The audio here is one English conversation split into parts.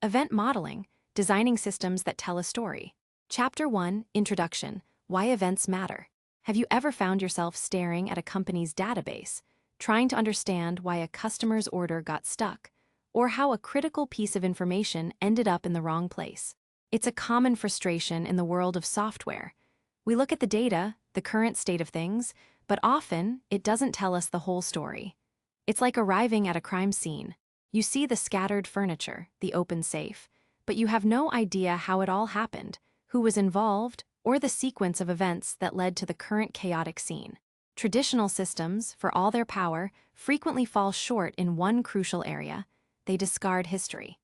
Event Modeling, Designing Systems that Tell a Story. Chapter 1, Introduction, Why Events Matter. Have you ever found yourself staring at a company's database, trying to understand why a customer's order got stuck, or how a critical piece of information ended up in the wrong place? It's a common frustration in the world of software. We look at the data, the current state of things, but often it doesn't tell us the whole story. It's like arriving at a crime scene. You see the scattered furniture, the open safe, but you have no idea how it all happened, who was involved, or the sequence of events that led to the current chaotic scene. Traditional systems, for all their power, frequently fall short in one crucial area: they discard history.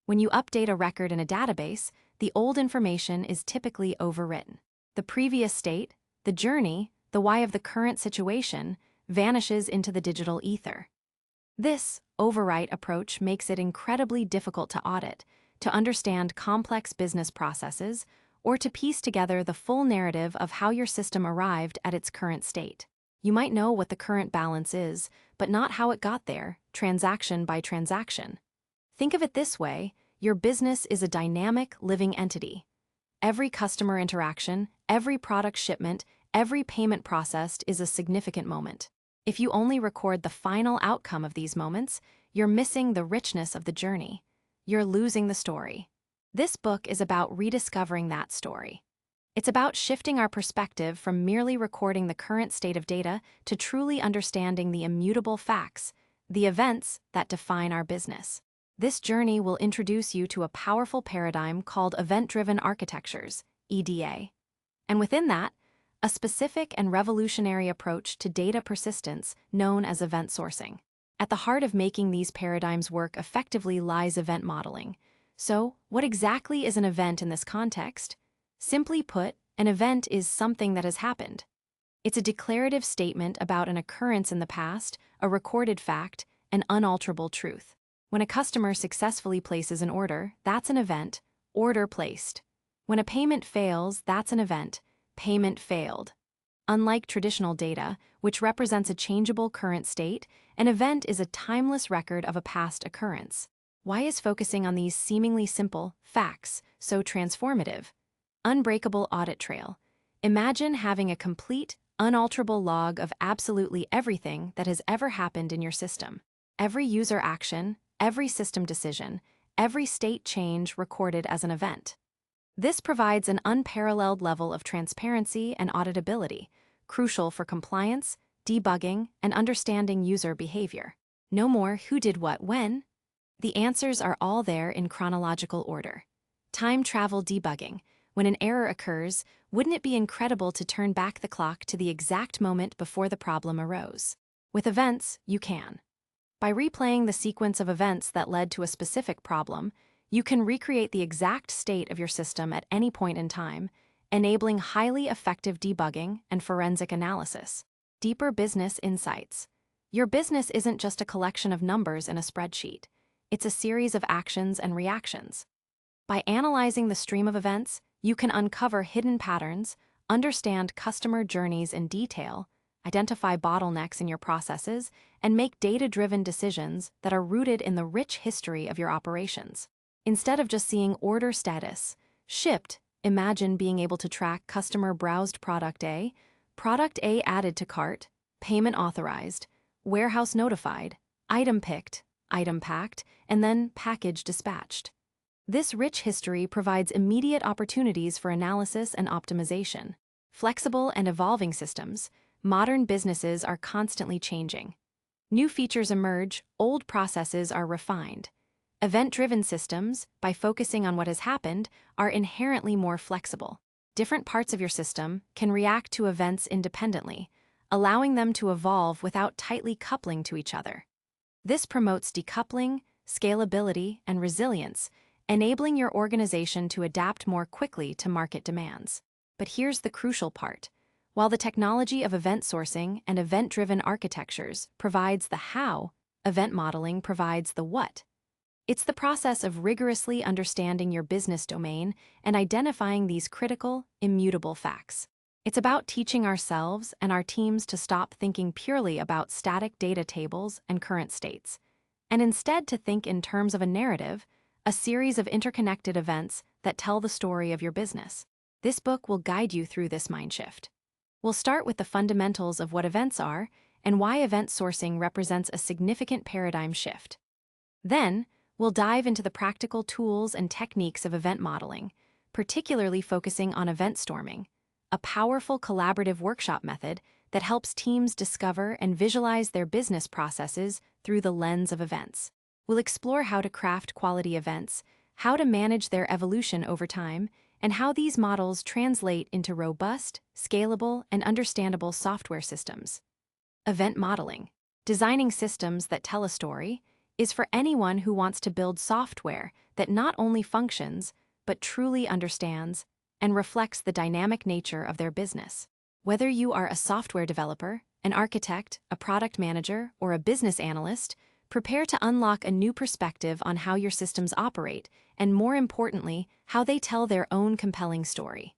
When you update a record in a database, the old information is typically overwritten. The previous state, the journey, the why of the current situation, vanishes into the digital ether. This overwrite approach makes it incredibly difficult to audit, to understand complex business processes, or to piece together the full narrative of how your system arrived at its current state. You might know what the current balance is, but not how it got there, transaction by transaction. Think of it this way: your business is a dynamic, living entity. Every customer interaction, every product shipment, every payment processed is a significant moment. If you only record the final outcome of these moments, you're missing the richness of the journey. You're losing the story. This book is about rediscovering that story. It's about shifting our perspective from merely recording the current state of data to truly understanding the immutable facts, the events that define our business. This journey will introduce you to a powerful paradigm called event-driven architectures, EDA. And within that, a specific and revolutionary approach to data persistence known as event sourcing. At the heart of making these paradigms work effectively lies event modeling. So, what exactly is an event in this context? Simply put, an event is something that has happened. It's a declarative statement about an occurrence in the past, a recorded fact, an unalterable truth. When a customer successfully places an order, that's an event, order placed. When a payment fails, that's an event, payment failed. Unlike traditional data, which represents a changeable current state, an event is a timeless record of a past occurrence. Why is focusing on these seemingly simple facts so transformative? Unbreakable audit trail. Imagine having a complete, unalterable log of absolutely everything that has ever happened in your system. Every user action, every system decision, every state change recorded as an event. This provides an unparalleled level of transparency and auditability, crucial for compliance, debugging, and understanding user behavior. No more who did what when. The answers are all there in chronological order. Time travel debugging. When an error occurs, wouldn't it be incredible to turn back the clock to the exact moment before the problem arose? With events, you can. By replaying the sequence of events that led to a specific problem, you can recreate the exact state of your system at any point in time, enabling highly effective debugging and forensic analysis. Deeper business insights. Your business isn't just a collection of numbers in a spreadsheet. It's a series of actions and reactions. By analyzing the stream of events, you can uncover hidden patterns, understand customer journeys in detail, identify bottlenecks in your processes, and make data-driven decisions that are rooted in the rich history of your operations. Instead of just seeing order status, shipped, imagine being able to track customer browsed product A added to cart, payment authorized, warehouse notified, item picked, item packed, and then package dispatched. This rich history provides immediate opportunities for analysis and optimization. Flexible and evolving systems, modern businesses are constantly changing. New features emerge, old processes are refined. Event-driven systems, by focusing on what has happened, are inherently more flexible. Different parts of your system can react to events independently, allowing them to evolve without tightly coupling to each other. This promotes decoupling, scalability, and resilience, enabling your organization to adapt more quickly to market demands. But here's the crucial part. While the technology of event sourcing and event-driven architectures provides the how, event modeling provides the what. It's the process of rigorously understanding your business domain and identifying these critical, immutable facts. It's about teaching ourselves and our teams to stop thinking purely about static data tables and current states, and instead to think in terms of a narrative, a series of interconnected events that tell the story of your business. This book will guide you through this mind shift. We'll start with the fundamentals of what events are and why event sourcing represents a significant paradigm shift. Then, we'll dive into the practical tools and techniques of event modeling, particularly focusing on event storming, a powerful collaborative workshop method that helps teams discover and visualize their business processes through the lens of events. We'll explore how to craft quality events, how to manage their evolution over time, and how these models translate into robust, scalable, and understandable software systems. Event modeling, designing systems that tell a story, is for anyone who wants to build software that not only functions, but truly understands and reflects the dynamic nature of their business. Whether you are a software developer, an architect, a product manager, or a business analyst, prepare to unlock a new perspective on how your systems operate, and more importantly, how they tell their own compelling story.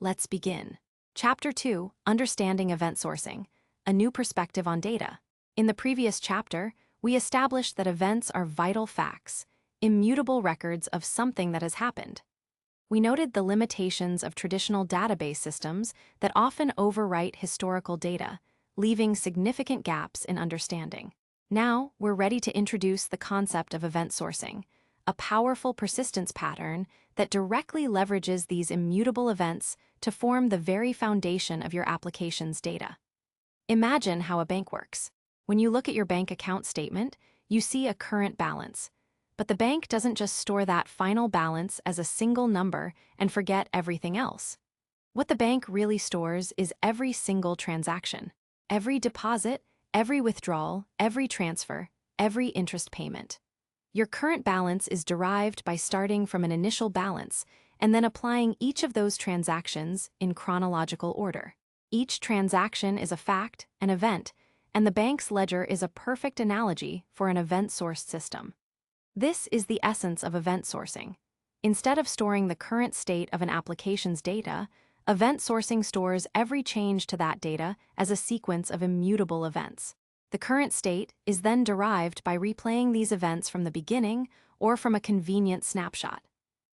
Let's begin. Chapter 2, Understanding Event Sourcing, a new perspective on data. In the previous chapter, we established that events are vital facts, immutable records of something that has happened. We noted the limitations of traditional database systems that often overwrite historical data, leaving significant gaps in understanding. Now, we're ready to introduce the concept of event sourcing, a powerful persistence pattern that directly leverages these immutable events to form the very foundation of your application's data. Imagine how a bank works. When you look at your bank account statement, you see a current balance. But the bank doesn't just store that final balance as a single number and forget everything else. What the bank really stores is every single transaction, every deposit, every withdrawal, every transfer, every interest payment. Your current balance is derived by starting from an initial balance and then applying each of those transactions in chronological order. Each transaction is a fact, an event, and the bank's ledger is a perfect analogy for an event-sourced system. This is the essence of event sourcing. Instead of storing the current state of an application's data, event sourcing stores every change to that data as a sequence of immutable events. The current state is then derived by replaying these events from the beginning or from a convenient snapshot.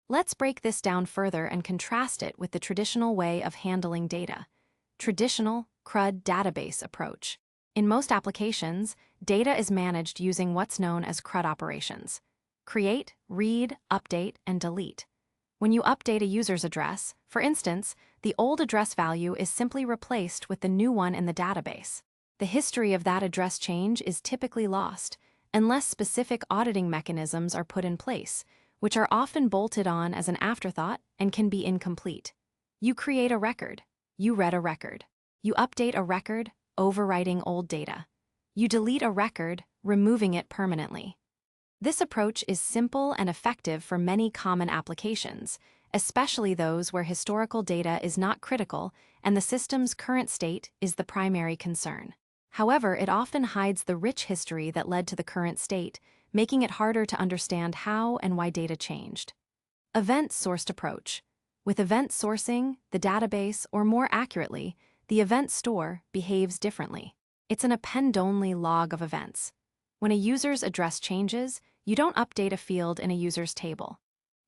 Let's break this down further and contrast it with the traditional way of handling data. Traditional CRUD database approach. In most applications, data is managed using what's known as CRUD operations: create, read, update, and delete. When you update a user's address, for instance, the old address value is simply replaced with the new one in the database. The history of that address change is typically lost, unless specific auditing mechanisms are put in place, which are often bolted on as an afterthought and can be incomplete. You create a record. You read a record. You update a record, overwriting old data. You delete a record, removing it permanently. This approach is simple and effective for many common applications, especially those where historical data is not critical and the system's current state is the primary concern. However, it often hides the rich history that led to the current state, making it harder to understand how and why data changed. Event-sourced approach. With event sourcing, the database, or more accurately, the event store, behaves differently. It's an append-only log of events. When a user's address changes, you don't update a field in a user's table.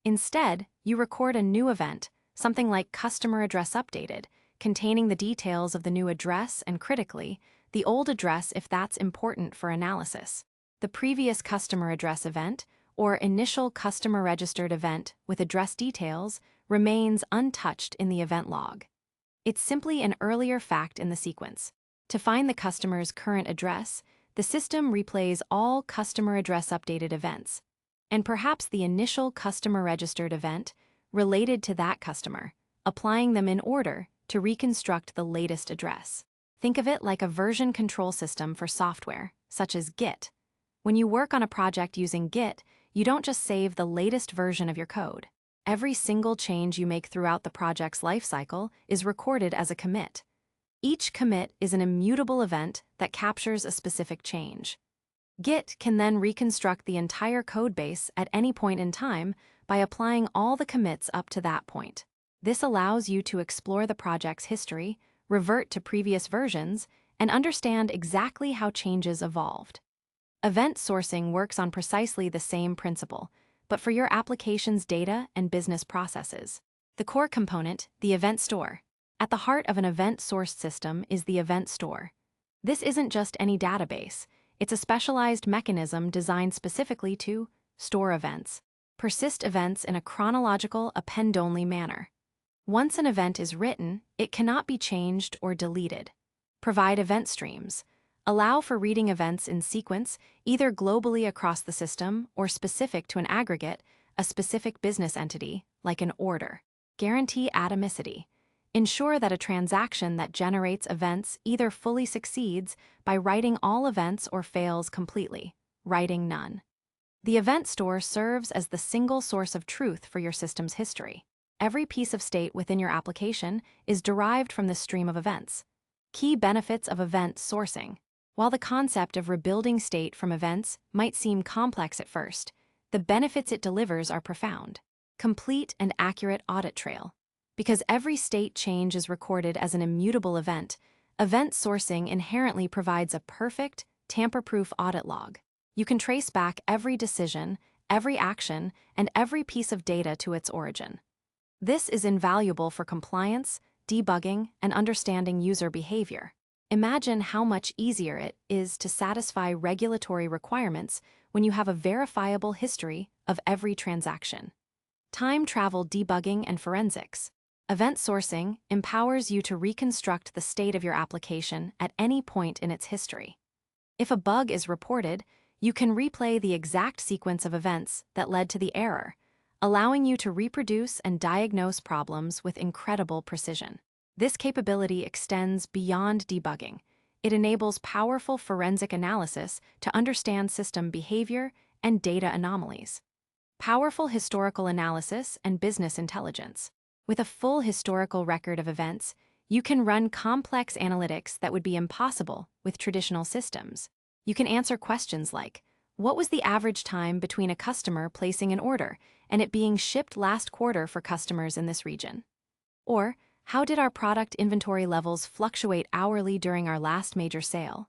Instead, you record a new event, something like customer address updated, containing the details of the new address and, critically, the old address if that's important for analysis. The previous customer address event, or initial customer registered event with address details, remains untouched in the event log. It's simply an earlier fact in the sequence. To find the customer's current address, the system replays all customer address updated events, and perhaps the initial customer registered event related to that customer, applying them in order to reconstruct the latest address. Think of it like a version control system for software, such as Git. When you work on a project using Git, you don't just save the latest version of your code. Every single change you make throughout the project's lifecycle is recorded as a commit. Each commit is an immutable event that captures a specific change. Git can then reconstruct the entire codebase at any point in time by applying all the commits up to that point. This allows you to explore the project's history, revert to previous versions, and understand exactly how changes evolved. Event sourcing works on precisely the same principle, but for your application's data and business processes. The core component, the event store. At the heart of an event-sourced system is the event store. This isn't just any database. It's a specialized mechanism designed specifically to store events, persist events in a chronological, append-only manner. Once an event is written, it cannot be changed or deleted. Provide event streams. Allow for reading events in sequence, either globally across the system or specific to an aggregate, a specific business entity, like an order. Guarantee atomicity. Ensure that a transaction that generates events either fully succeeds by writing all events or fails completely, writing none. The event store serves as the single source of truth for your system's history. Every piece of state within your application is derived from this stream of events. Key benefits of event sourcing. While the concept of rebuilding state from events might seem complex at first, the benefits it delivers are profound. Complete and accurate audit trail. Because every state change is recorded as an immutable event, event sourcing inherently provides a perfect, tamper-proof audit log. You can trace back every decision, every action, and every piece of data to its origin. This is invaluable for compliance, debugging, and understanding user behavior. Imagine how much easier it is to satisfy regulatory requirements when you have a verifiable history of every transaction. Time travel debugging and forensics. Event sourcing empowers you to reconstruct the state of your application at any point in its history. If a bug is reported, you can replay the exact sequence of events that led to the error, allowing you to reproduce and diagnose problems with incredible precision. This capability extends beyond debugging. It enables powerful forensic analysis to understand system behavior and data anomalies. Powerful historical analysis and business intelligence. With a full historical record of events, you can run complex analytics that would be impossible with traditional systems. You can answer questions like, what was the average time between a customer placing an order and it being shipped last quarter for customers in this region? Or, how did our product inventory levels fluctuate hourly during our last major sale?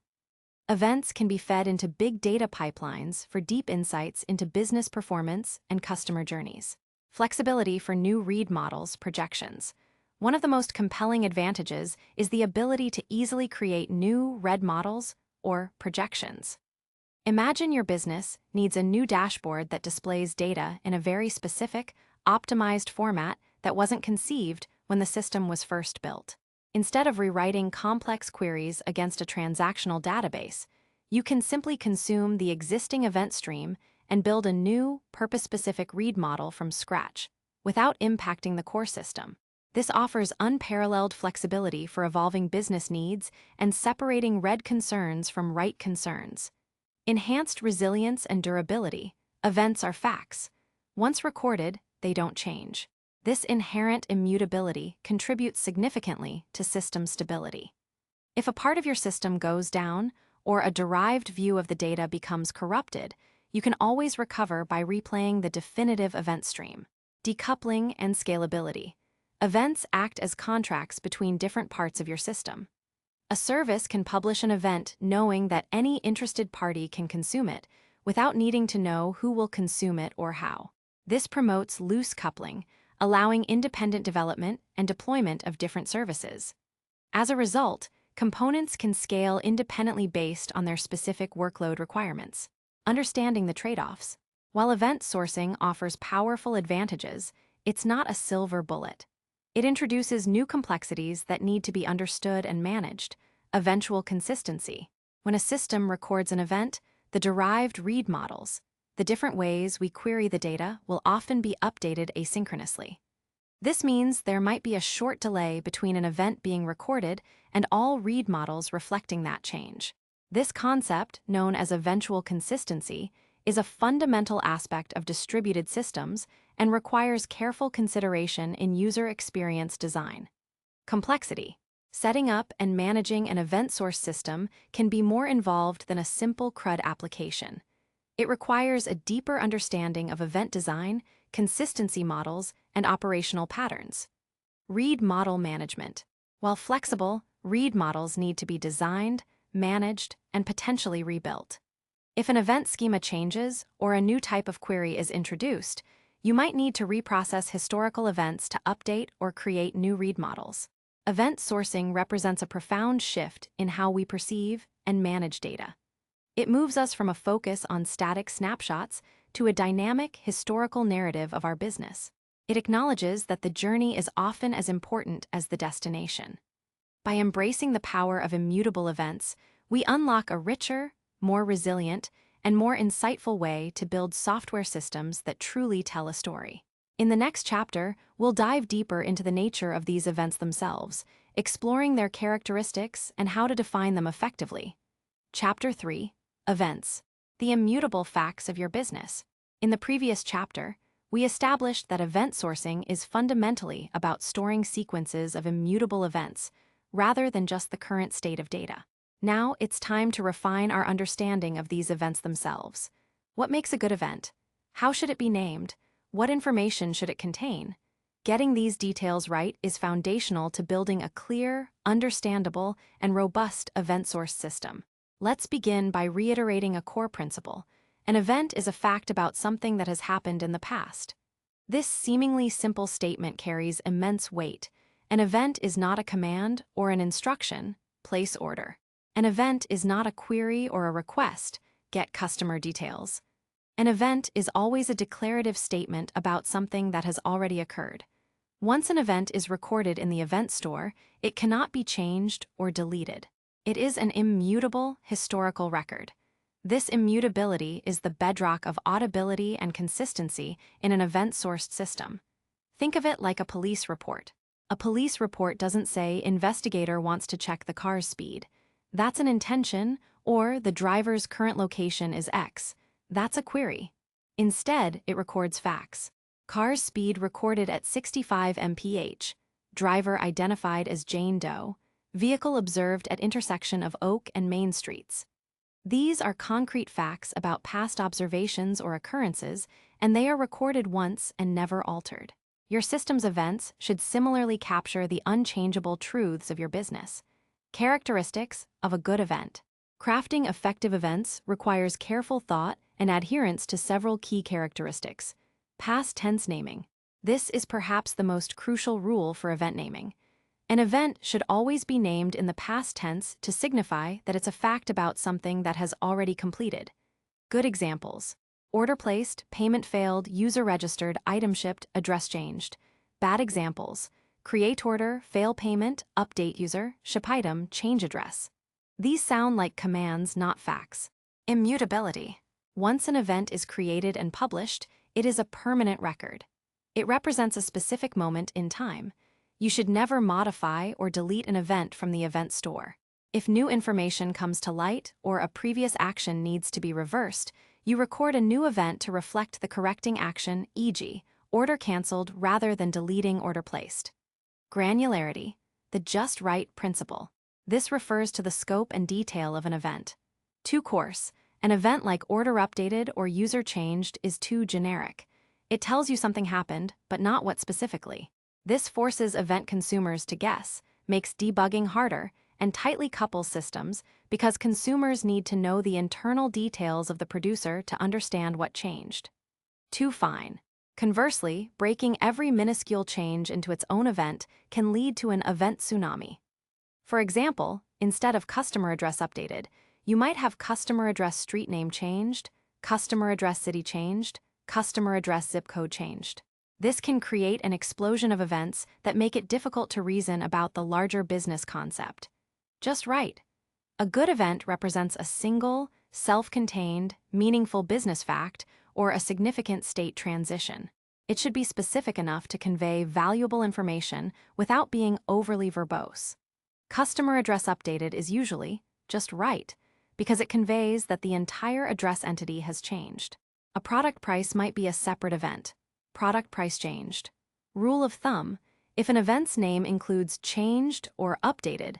Events can be fed into big data pipelines for deep insights into business performance and customer journeys. Flexibility for new read models, projections. One of the most compelling advantages is the ability to easily create new read models or projections. Imagine your business needs a new dashboard that displays data in a very specific, optimized format that wasn't conceived when the system was first built. Instead of rewriting complex queries against a transactional database, you can simply consume the existing event stream and build a new, purpose-specific read model from scratch, without impacting the core system. This offers unparalleled flexibility for evolving business needs and separating read concerns from write concerns. Enhanced resilience and durability. Events are facts. Once recorded, they don't change. This inherent immutability contributes significantly to system stability. If a part of your system goes down, or a derived view of the data becomes corrupted, you can always recover by replaying the definitive event stream. Decoupling and scalability. Events act as contracts between different parts of your system. A service can publish an event knowing that any interested party can consume it, without needing to know who will consume it or how. This promotes loose coupling, allowing independent development and deployment of different services. As a result, components can scale independently based on their specific workload requirements. Understanding the trade-offs. While event sourcing offers powerful advantages, it's not a silver bullet. It introduces new complexities that need to be understood and managed. Eventual consistency. When a system records an event, the derived read models, the different ways we query the data, will often be updated asynchronously. This means there might be a short delay between an event being recorded and all read models reflecting that change. This concept, known as eventual consistency, is a fundamental aspect of distributed systems and requires careful consideration in user experience design. Complexity. Setting up and managing an event source system can be more involved than a simple CRUD application. It requires a deeper understanding of event design, consistency models, and operational patterns. Read model management. While flexible, read models need to be designed, managed, and potentially rebuilt. If an event schema changes or a new type of query is introduced, you might need to reprocess historical events to update or create new read models. Event sourcing represents a profound shift in how we perceive and manage data. It moves us from a focus on static snapshots to a dynamic, historical narrative of our business. It acknowledges that the journey is often as important as the destination. By embracing the power of immutable events, we unlock a richer, more resilient, and more insightful way to build software systems that truly tell a story. In the next chapter, we'll dive deeper into the nature of these events themselves, exploring their characteristics and how to define them effectively. Chapter 3: Events: The immutable facts of your business. In the previous chapter, we established that event sourcing is fundamentally about storing sequences of immutable events, rather than just the current state of data. Now it's time to refine our understanding of these events themselves. What makes a good event? How should it be named? What information should it contain? Getting these details right is foundational to building a clear, understandable, and robust event-sourced system. Let's begin by reiterating a core principle. An event is a fact about something that has happened in the past. This seemingly simple statement carries immense weight. An event is not a command or an instruction, place order. An event is not a query or a request, get customer details. An event is always a declarative statement about something that has already occurred. Once an event is recorded in the event store, it cannot be changed or deleted. It is an immutable historical record. This immutability is the bedrock of auditability and consistency in an event-sourced system. Think of it like a police report. A police report doesn't say investigator wants to check the car's speed. That's an intention, or the driver's current location is X. That's a query. Instead, it records facts. Car's speed recorded at 65 mph. Driver identified as Jane Doe. Vehicle observed at intersection of Oak and Main Streets. These are concrete facts about past observations or occurrences, and they are recorded once and never altered. Your system's events should similarly capture the unchangeable truths of your business. Characteristics of a good event. Crafting effective events requires careful thought and adherence to several key characteristics. Past tense naming. This is perhaps the most crucial rule for event naming. An event should always be named in the past tense to signify that it's a fact about something that has already completed. Good examples: order placed, payment failed, user registered, item shipped, address changed. Bad examples: create order, fail payment, update user, ship item, change address. These sound like commands, not facts. Immutability. Once an event is created and published, it is a permanent record. It represents a specific moment in time. You should never modify or delete an event from the event store. If new information comes to light or a previous action needs to be reversed, you record a new event to reflect the correcting action, e.g., order canceled rather than deleting order placed. Granularity, the just right principle. This refers to the scope and detail of an event. Too coarse. An event like order updated or user changed is too generic. It tells you something happened, but not what specifically. This forces event consumers to guess, makes debugging harder, and tightly couples systems because consumers need to know the internal details of the producer to understand what changed. Too fine. Conversely, breaking every minuscule change into its own event can lead to an event tsunami. For example, instead of customer address updated, you might have customer address street name changed, customer address city changed, customer address zip code changed. This can create an explosion of events that make it difficult to reason about the larger business concept. Just right. A good event represents a single, self-contained, meaningful business fact or a significant state transition. It should be specific enough to convey valuable information without being overly verbose. Customer address updated is usually just right because it conveys that the entire address entity has changed. A product price might be a separate event. Product price changed. Rule of thumb: if an event's name includes changed or updated,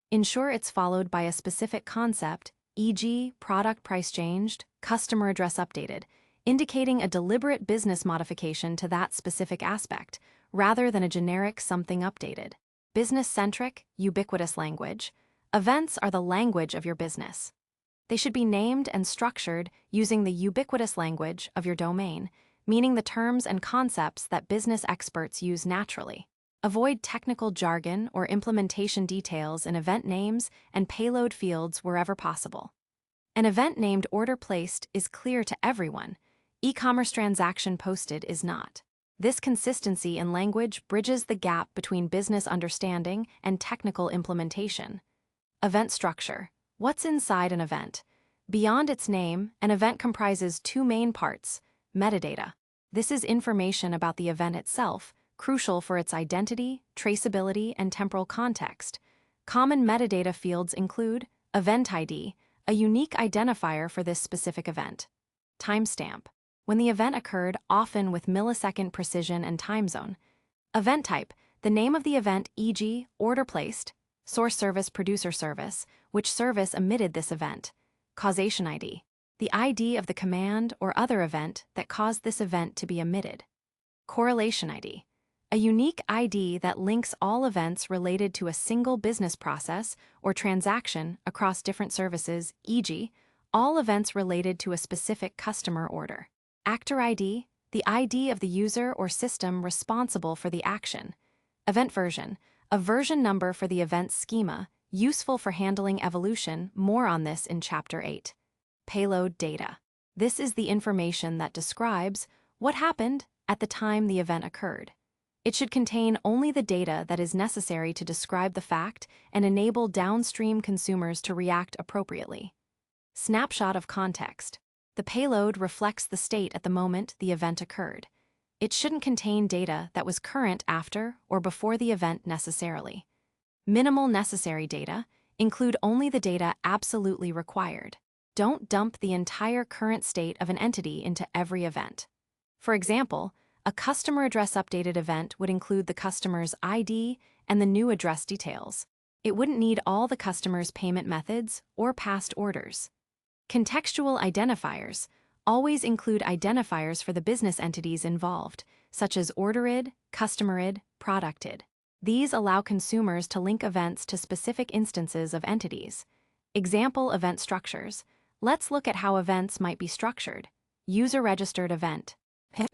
ensure it's followed by a specific concept, e.g., product price changed, customer address updated, indicating a deliberate business modification to that specific aspect, rather than a generic something updated. Business-centric, ubiquitous language. Events are the language of your business. They should be named and structured using the ubiquitous language of your domain, meaning the terms and concepts that business experts use naturally. Avoid technical jargon or implementation details in event names and payload fields wherever possible. An event named order placed is clear to everyone. E-commerce transaction posted is not. This consistency in language bridges the gap between business understanding and technical implementation. Event structure. What's inside an event? Beyond its name, an event comprises two main parts: metadata. This is information about the event itself, crucial for its identity, traceability, and temporal context. Common metadata fields include event ID, a unique identifier for this specific event; timestamp, when the event occurred, often with millisecond precision and time zone; event type, the name of the event, e.g., order placed; source service, producer service, which service emitted this event; causation ID, the ID of the command or other event that caused this event to be emitted; correlation ID, a unique ID that links all events related to a single business process or transaction across different services, e.g., all events related to a specific customer order; actor ID, the ID of the user or system responsible for the action; event version, a version number for the event schema, useful for handling evolution. More on this in Chapter 8. Payload data. This is the information that describes what happened at the time the event occurred. It should contain only the data that is necessary to describe the fact and enable downstream consumers to react appropriately. Snapshot of context. The payload reflects the state at the moment the event occurred. It shouldn't contain data that was current after or before the event necessarily. Minimal necessary data. Include only the data absolutely required. Don't dump the entire current state of an entity into every event. For example, a customer address updated event would include the customer's ID and the new address details. It wouldn't need all the customer's payment methods or past orders. Contextual identifiers. Always include identifiers for the business entities involved, such as orderid, customerid, producted. These allow consumers to link events to specific instances of entities. Example event structures. Let's look at how events might be structured. User-registered event.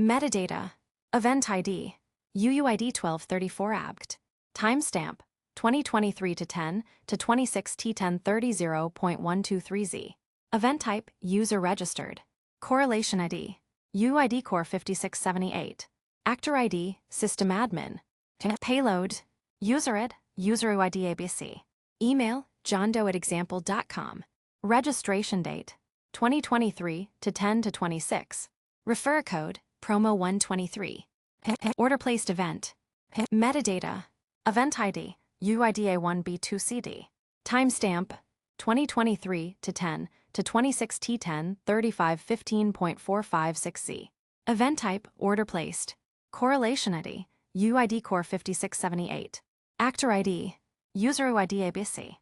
Metadata. Event ID. UUID 1234 ABGT. Timestamp. 2023 to 10 to 26 T1030 0.123Z. Event type, user-registered. Correlation ID. UID Core 5678. Actor ID, system admin. Payload. Userid, user UID ABC. Email, johndoe@example.com. Registration date. 2023 to 10 to 26. Refer code, promo 123. Order placed event. Metadata. Event ID, UIDA1B2CD. Timestamp, 2023 to 10 to 26 T10 35 15.456Z. Event type, order placed. Correlation ID, UID Core 5678. Actor ID, user UID ABC.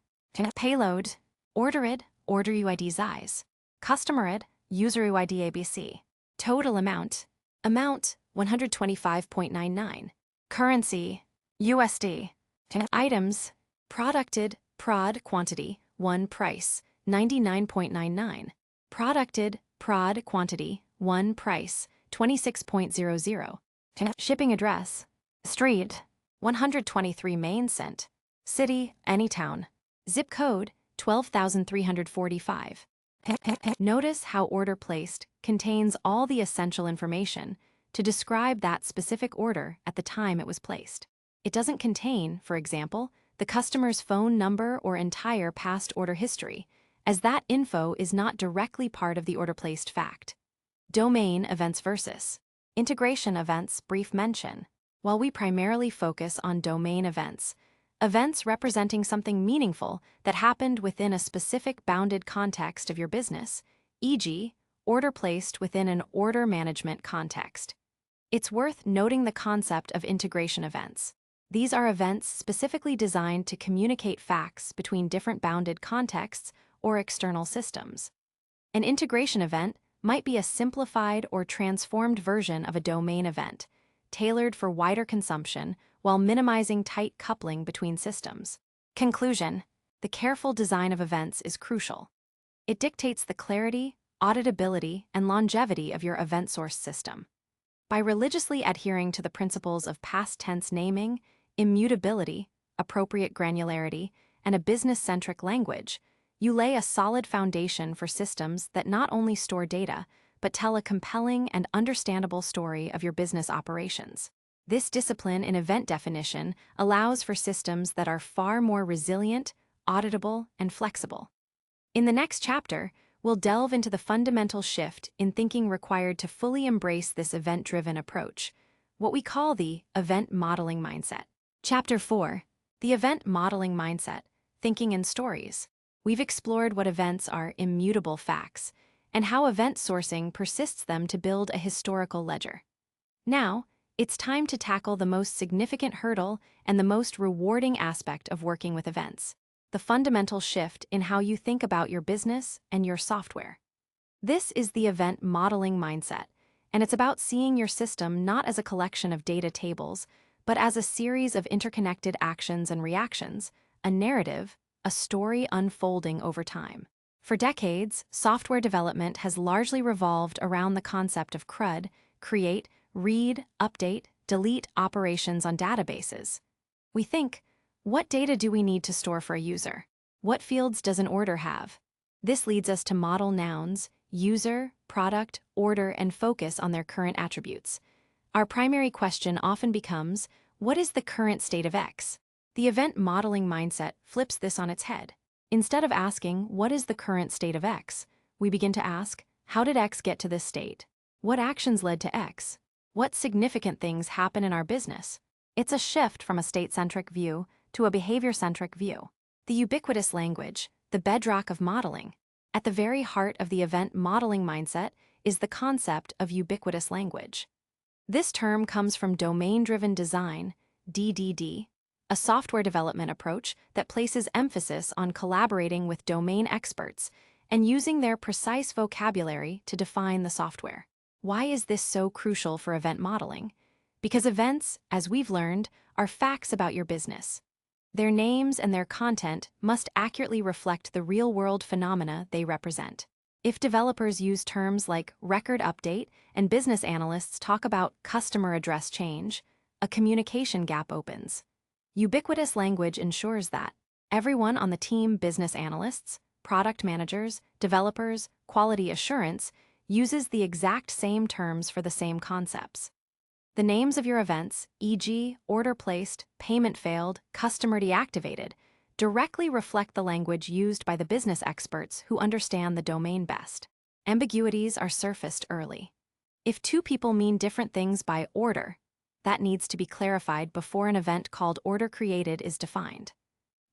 Payload, orderid, order UID ZIS. Customerid, user UID ABC. Total amount, 125.99. Currency, USD. Items, producted, prod quantity, 1 price, 99.99. Producted, prod quantity, 1 price, 26.00. Shipping address, street, 123 Main Cent. City, Anytown. Zip code, 12,345. Notice how order placed contains all the essential information to describe that specific order at the time it was placed. It doesn't contain, for example, the customer's phone number or entire past order history, as that info is not directly part of the order placed fact. Domain events versus integration events. Brief mention. While we primarily focus on domain events, events representing something meaningful that happened within a specific bounded context of your business, e.g., order placed within an order management context. It's worth noting the concept of integration events. These are events specifically designed to communicate facts between different bounded contexts or external systems. An integration event might be a simplified or transformed version of a domain event, tailored for wider consumption while minimizing tight coupling between systems. Conclusion: the careful design of events is crucial. It dictates the clarity, auditability, and longevity of your event source system. By religiously adhering to the principles of past tense naming, immutability, appropriate granularity, and a business-centric language, you lay a solid foundation for systems that not only store data, but tell a compelling and understandable story of your business operations. This discipline in event definition allows for systems that are far more resilient, auditable, and flexible. In the next chapter, we'll delve into the fundamental shift in thinking required to fully embrace this event-driven approach, what we call the event modeling mindset. Chapter 4, the event modeling mindset, thinking in stories. We've explored what events are immutable facts and how event sourcing persists them to build a historical ledger. Now, it's time to tackle the most significant hurdle and the most rewarding aspect of working with events: the fundamental shift in how you think about your business and your software. This is the event modeling mindset, and it's about seeing your system not as a collection of data tables, but as a series of interconnected actions and reactions, a narrative, a story unfolding over time. For decades, software development has largely revolved around the concept of CRUD, create, read, update, delete operations on databases. We think, what data do we need to store for a user? What fields does an order have? This leads us to model nouns, user, product, order, and focus on their current attributes. Our primary question often becomes, what is the current state of X? The event modeling mindset flips this on its head. Instead of asking, what is the current state of X, we begin to ask, how did X get to this state? What actions led to X? What significant things happen in our business? It's a shift from a state-centric view to a behavior-centric view. The ubiquitous language, the bedrock of modeling. At the very heart of the event modeling mindset is the concept of ubiquitous language. This term comes from domain-driven design, DDD, a software development approach that places emphasis on collaborating with domain experts and using their precise vocabulary to define the software. Why is this so crucial for event modeling? Because events, as we've learned, are facts about your business. Their names and their content must accurately reflect the real-world phenomena they represent. If developers use terms like record update and business analysts talk about customer address change, a communication gap opens. Ubiquitous language ensures that everyone on the team, business analysts, product managers, developers, quality assurance, uses the exact same terms for the same concepts. The names of your events, e.g., order placed, payment failed, customer deactivated, directly reflect the language used by the business experts who understand the domain best. Ambiguities are surfaced early. If two people mean different things by order, that needs to be clarified before an event called order created is defined.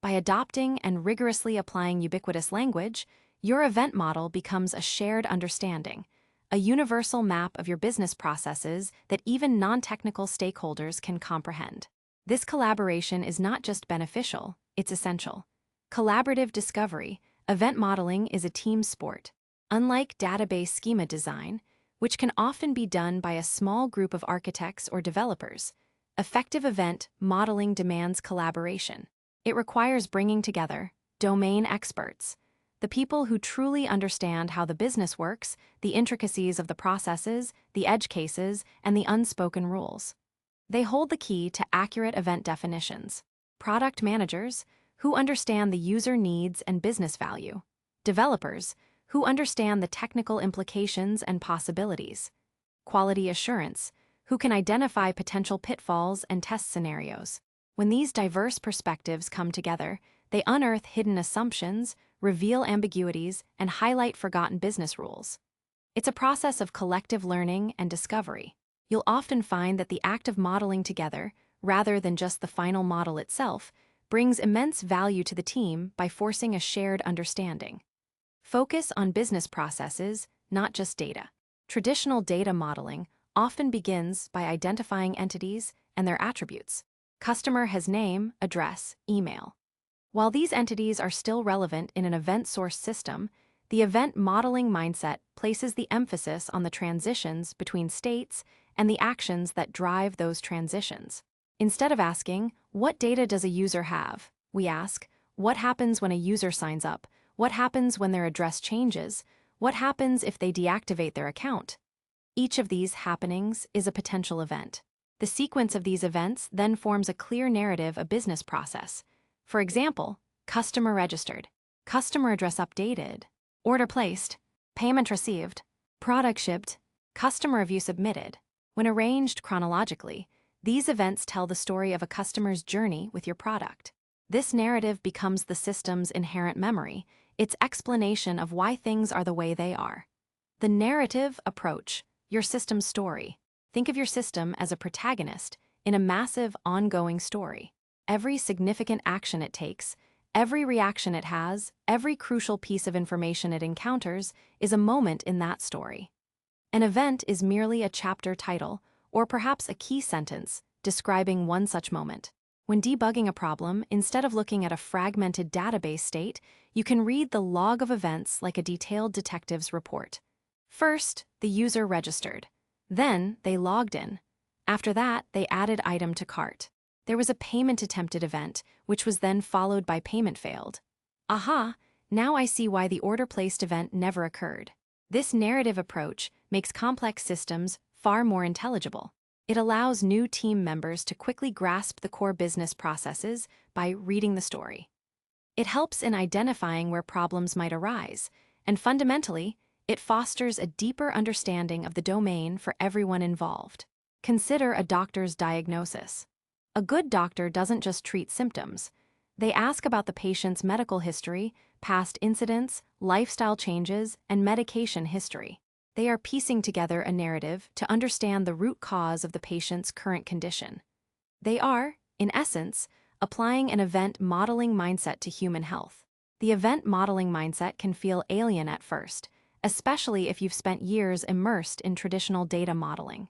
By adopting and rigorously applying ubiquitous language, your event model becomes a shared understanding, a universal map of your business processes that even non-technical stakeholders can comprehend. This collaboration is not just beneficial, it's essential. Collaborative discovery, event modeling is a team sport. Unlike database schema design, which can often be done by a small group of architects or developers, effective event modeling demands collaboration. It requires bringing together domain experts, the people who truly understand how the business works, the intricacies of the processes, the edge cases, and the unspoken rules. They hold the key to accurate event definitions. Product managers, who understand the user needs and business value. Developers, who understand the technical implications and possibilities. Quality assurance, who can identify potential pitfalls and test scenarios. When these diverse perspectives come together, they unearth hidden assumptions, reveal ambiguities, and highlight forgotten business rules. It's a process of collective learning and discovery. You'll often find that the act of modeling together, rather than just the final model itself, brings immense value to the team by forcing a shared understanding. Focus on business processes, not just data. Traditional data modeling often begins by identifying entities and their attributes. Customer has name, address, email. While these entities are still relevant in an event-sourced system, the event modeling mindset places the emphasis on the transitions between states and the actions that drive those transitions. Instead of asking, what data does a user have? We ask, what happens when a user signs up? What happens when their address changes? What happens if they deactivate their account? Each of these happenings is a potential event. The sequence of these events then forms a clear narrative, a business process. For example, customer registered, customer address updated, order placed, payment received, product shipped, customer review submitted. When arranged chronologically, these events tell the story of a customer's journey with your product. This narrative becomes the system's inherent memory, its explanation of why things are the way they are. The narrative approach, your system's story. Think of your system as a protagonist in a massive, ongoing story. Every significant action it takes, every reaction it has, every crucial piece of information it encounters is a moment in that story. An event is merely a chapter title, or perhaps a key sentence, describing one such moment. When debugging a problem, instead of looking at a fragmented database state, you can read the log of events like a detailed detective's report. First, the user registered. Then, they logged in. After that, they added item to cart. There was a payment attempted event, which was then followed by payment failed. Aha! Now I see why the order placed event never occurred. This narrative approach makes complex systems far more intelligible. It allows new team members to quickly grasp the core business processes by reading the story. It helps in identifying where problems might arise, and fundamentally, it fosters a deeper understanding of the domain for everyone involved. Consider a doctor's diagnosis. A good doctor doesn't just treat symptoms. They ask about the patient's medical history, past incidents, lifestyle changes, and medication history. They are piecing together a narrative to understand the root cause of the patient's current condition. They are, in essence, applying an event modeling mindset to human health. The event modeling mindset can feel alien at first, especially if you've spent years immersed in traditional data modeling.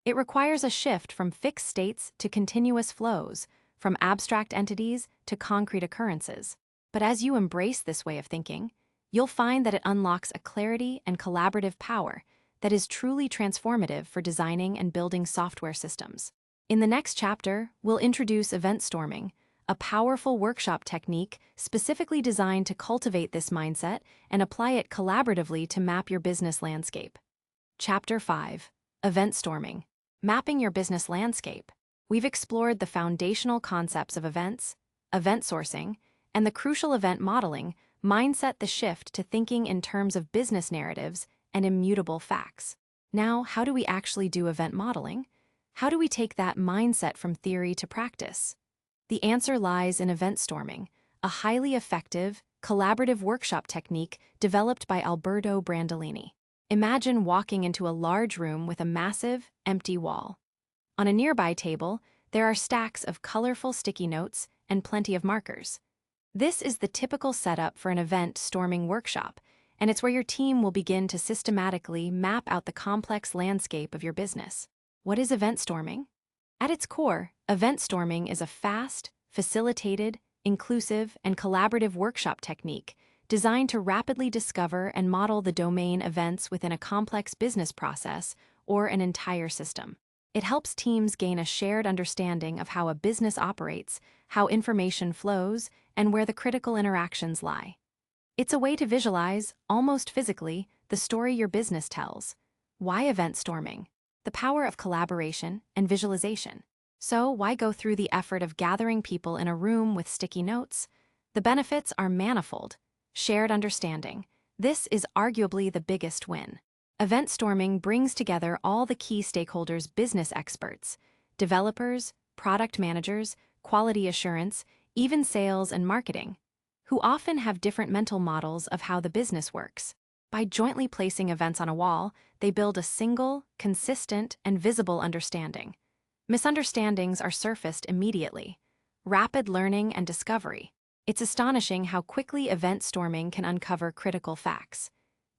It requires a shift from fixed states to continuous flows, from abstract entities to concrete occurrences. But as you embrace this way of thinking, you'll find that it unlocks a clarity and collaborative power that is truly transformative for designing and building software systems. In the next chapter, we'll introduce event storming, a powerful workshop technique specifically designed to cultivate this mindset and apply it collaboratively to map your business landscape. Chapter 5. Event Storming. Mapping your business landscape. We've explored the foundational concepts of events, event sourcing, and the crucial event modeling mindset, the shift to thinking in terms of business narratives and immutable facts. Now, how do we actually do event modeling? How do we take that mindset from theory to practice? The answer lies in event storming, a highly effective, collaborative workshop technique developed by Alberto Brandolini. Imagine walking into a large room with a massive, empty wall. On a nearby table, there are stacks of colorful sticky notes and plenty of markers. This is the typical setup for an event storming workshop, and it's where your team will begin to systematically map out the complex landscape of your business. What is event storming? At its core, event storming is a fast, facilitated, inclusive, and collaborative workshop technique designed to rapidly discover and model the domain events within a complex business process or an entire system. It helps teams gain a shared understanding of how a business operates, how information flows, and where the critical interactions lie. It's a way to visualize, almost physically, the story your business tells. Why event storming? The power of collaboration and visualization. So, why go through the effort of gathering people in a room with sticky notes? The benefits are manifold. Shared understanding. This is arguably the biggest win. Event storming brings together all the key stakeholders, business experts, developers, product managers, quality assurance, even sales and marketing, who often have different mental models of how the business works. By jointly placing events on a wall, they build a single, consistent, and visible understanding. Misunderstandings are surfaced immediately. Rapid learning and discovery. It's astonishing how quickly event storming can uncover critical facts.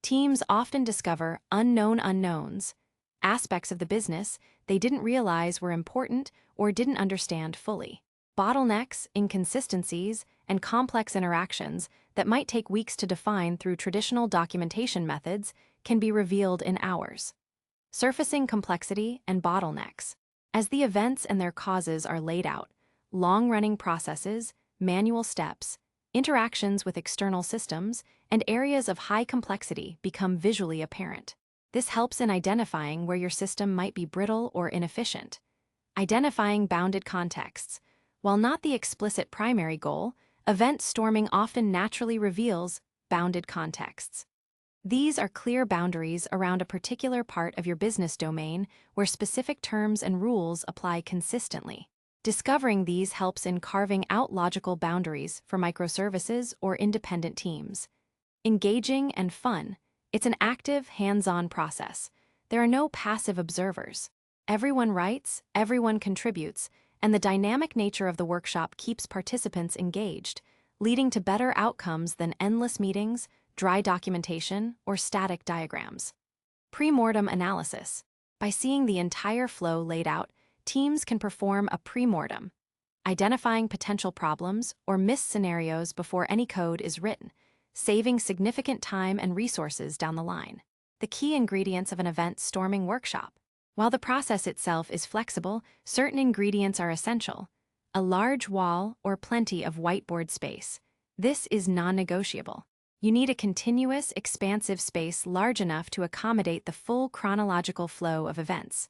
Teams often discover unknown unknowns, aspects of the business they didn't realize were important or didn't understand fully. Bottlenecks, inconsistencies, and complex interactions that might take weeks to define through traditional documentation methods can be revealed in hours. Surfacing complexity and bottlenecks. As the events and their causes are laid out, long-running processes, manual steps, interactions with external systems, and areas of high complexity become visually apparent. This helps in identifying where your system might be brittle or inefficient. Identifying bounded contexts. While not the explicit primary goal, event storming often naturally reveals bounded contexts. These are clear boundaries around a particular part of your business domain where specific terms and rules apply consistently. Discovering these helps in carving out logical boundaries for microservices or independent teams. Engaging and fun. It's an active, hands-on process. There are no passive observers. Everyone writes, everyone contributes, and the dynamic nature of the workshop keeps participants engaged, leading to better outcomes than endless meetings, dry documentation, or static diagrams. Pre-mortem analysis. By seeing the entire flow laid out, teams can perform a pre-mortem, identifying potential problems or missed scenarios before any code is written, saving significant time and resources down the line. The key ingredients of an event storming workshop. While the process itself is flexible, certain ingredients are essential. A large wall or plenty of whiteboard space. This is non-negotiable. You need a continuous, expansive space large enough to accommodate the full chronological flow of events.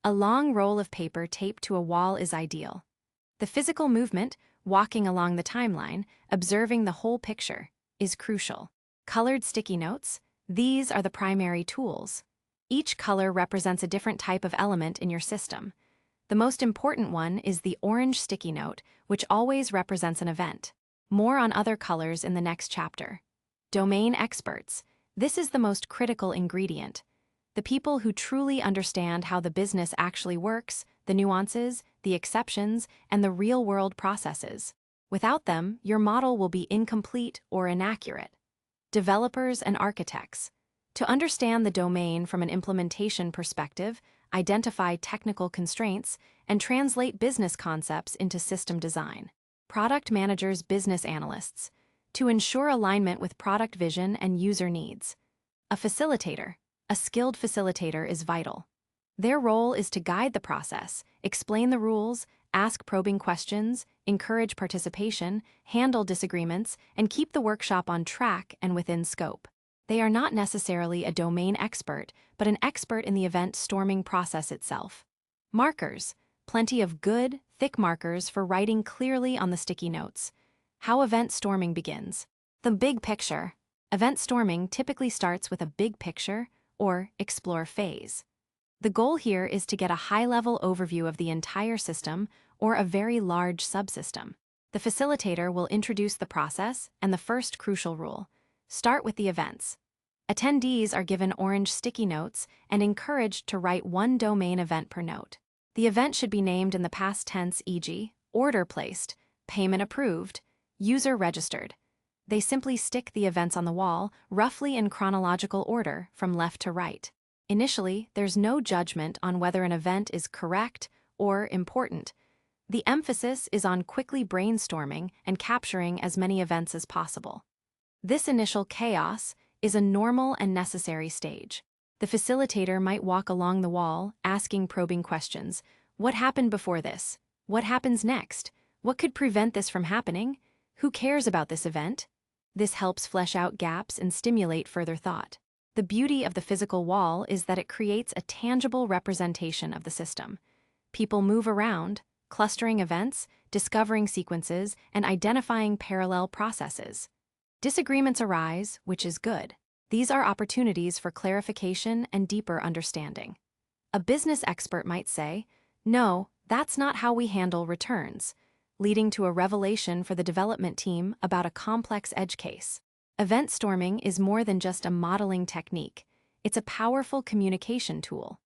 A long roll of paper taped to a wall is ideal. The physical movement, walking along the timeline, observing the whole picture, is crucial. Colored sticky notes. These are the primary tools. Each color represents a different type of element in your system. The most important one is the orange sticky note, which always represents an event. More on other colors in the next chapter. Domain experts. This is the most critical ingredient. The people who truly understand how the business actually works, the nuances, the exceptions, and the real-world processes. Without them, your model will be incomplete or inaccurate. Developers and architects. To understand the domain from an implementation perspective, identify technical constraints, and translate business concepts into system design. Product managers, business analysts. To ensure alignment with product vision and user needs. A facilitator. A skilled facilitator is vital. Their role is to guide the process, explain the rules, ask probing questions, encourage participation, handle disagreements, and keep the workshop on track and within scope. They are not necessarily a domain expert, but an expert in the event storming process itself. Markers. Plenty of good, thick markers for writing clearly on the sticky notes. How event storming begins. The big picture. Event storming typically starts with a big picture or explore phase. The goal here is to get a high-level overview of the entire system or a very large subsystem. The facilitator will introduce the process and the first crucial rule. Start with the events. Attendees are given orange sticky notes and encouraged to write one domain event per note. The event should be named in the past tense, e.g., order placed, payment approved, user registered. They simply stick the events on the wall, roughly in chronological order, from left to right. Initially, there's no judgment on whether an event is correct or important. The emphasis is on quickly brainstorming and capturing as many events as possible. This initial chaos is a normal and necessary stage. The facilitator might walk along the wall, asking probing questions. What happened before this? What happens next? What could prevent this from happening? Who cares about this event? This helps flesh out gaps and stimulate further thought. The beauty of the physical wall is that it creates a tangible representation of the system. People move around, clustering events, discovering sequences, and identifying parallel processes. Disagreements arise, which is good. These are opportunities for clarification and deeper understanding. A business expert might say, "No, that's not how we handle returns," leading to a revelation for the development team about a complex edge case. Event storming is more than just a modeling technique. It's a powerful communication tool.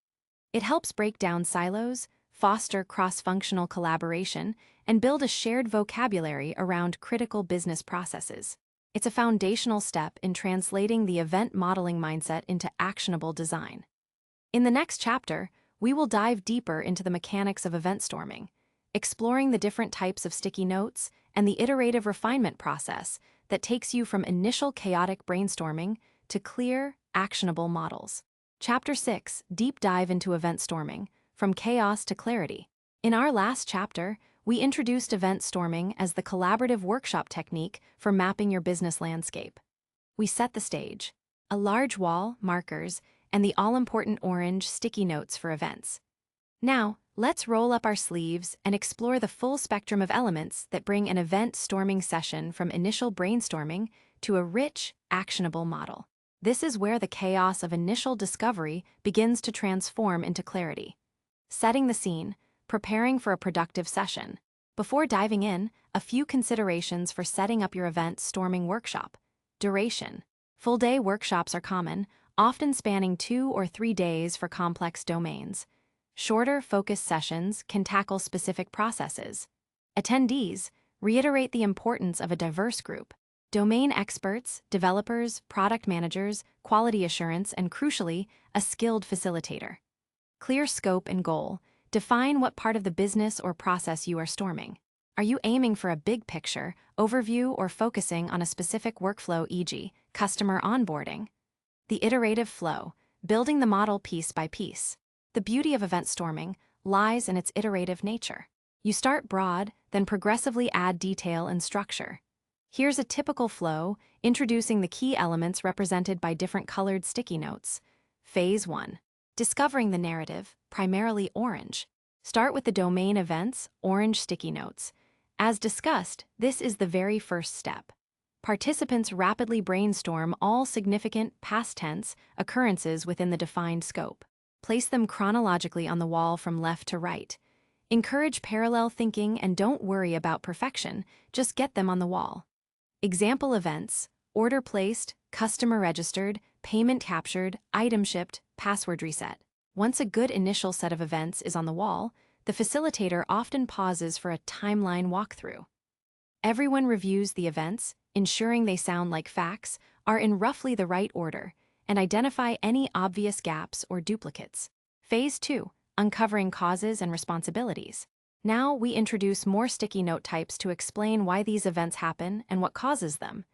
It helps break down silos, foster cross-functional collaboration, and build a shared vocabulary around critical business processes. It's a foundational step in translating the event modeling mindset into actionable design. In the next chapter, we will dive deeper into the mechanics of event storming, exploring the different types of sticky notes and the iterative refinement process that takes you from initial chaotic brainstorming to clear, actionable models. Chapter 6, Deep Dive into Event Storming, From Chaos to Clarity. In our last chapter, we introduced event storming as the collaborative workshop technique for mapping your business landscape. We set the stage: a large wall, markers, and the all-important orange sticky notes for events. Now, let's roll up our sleeves and explore the full spectrum of elements that bring an event storming session from initial brainstorming to a rich, actionable model. This is where the chaos of initial discovery begins to transform into clarity. Setting the scene, preparing for a productive session. Before diving in, a few considerations for setting up your event storming workshop. Duration. Full-day workshops are common, often spanning 2 or 3 days for complex domains. Shorter, focused sessions can tackle specific processes. Attendees. Reiterate the importance of a diverse group. Domain experts, developers, product managers, quality assurance, and crucially, a skilled facilitator. Clear scope and goal. Define what part of the business or process you are storming. Are you aiming for a big picture, overview, or focusing on a specific workflow, e.g., customer onboarding? The iterative flow. Building the model piece by piece. The beauty of event storming lies in its iterative nature. You start broad, then progressively add detail and structure. Here's a typical flow, introducing the key elements represented by different colored sticky notes. Phase 1. Discovering the narrative, primarily orange. Start with the domain events, orange sticky notes. As discussed, this is the very first step. Participants rapidly brainstorm all significant past tense occurrences within the defined scope. Place them chronologically on the wall from left to right. Encourage parallel thinking and don't worry about perfection, just get them on the wall. Example events: order placed, customer registered, payment captured, item shipped, password reset. Once a good initial set of events is on the wall, the facilitator often pauses for a timeline walkthrough. Everyone reviews the events, ensuring they sound like facts, are in roughly the right order, and identify any obvious gaps or duplicates. Phase 2. Uncovering causes and responsibilities. Now we introduce more sticky note types to explain why these events happen and what causes them.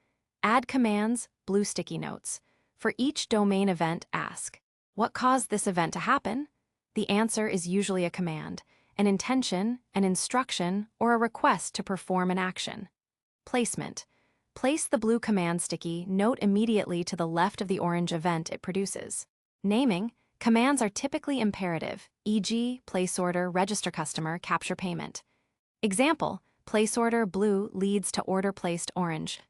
Add commands, blue sticky notes. For each domain event, ask, what caused this event to happen? The answer is usually a command, an intention, an instruction, or a request to perform an action. Placement. Place the blue command sticky note immediately to the left of the orange event it produces. Naming. Commands are typically imperative, e.g., place order, register customer, capture payment. Example: place order, blue, leads to order placed, orange.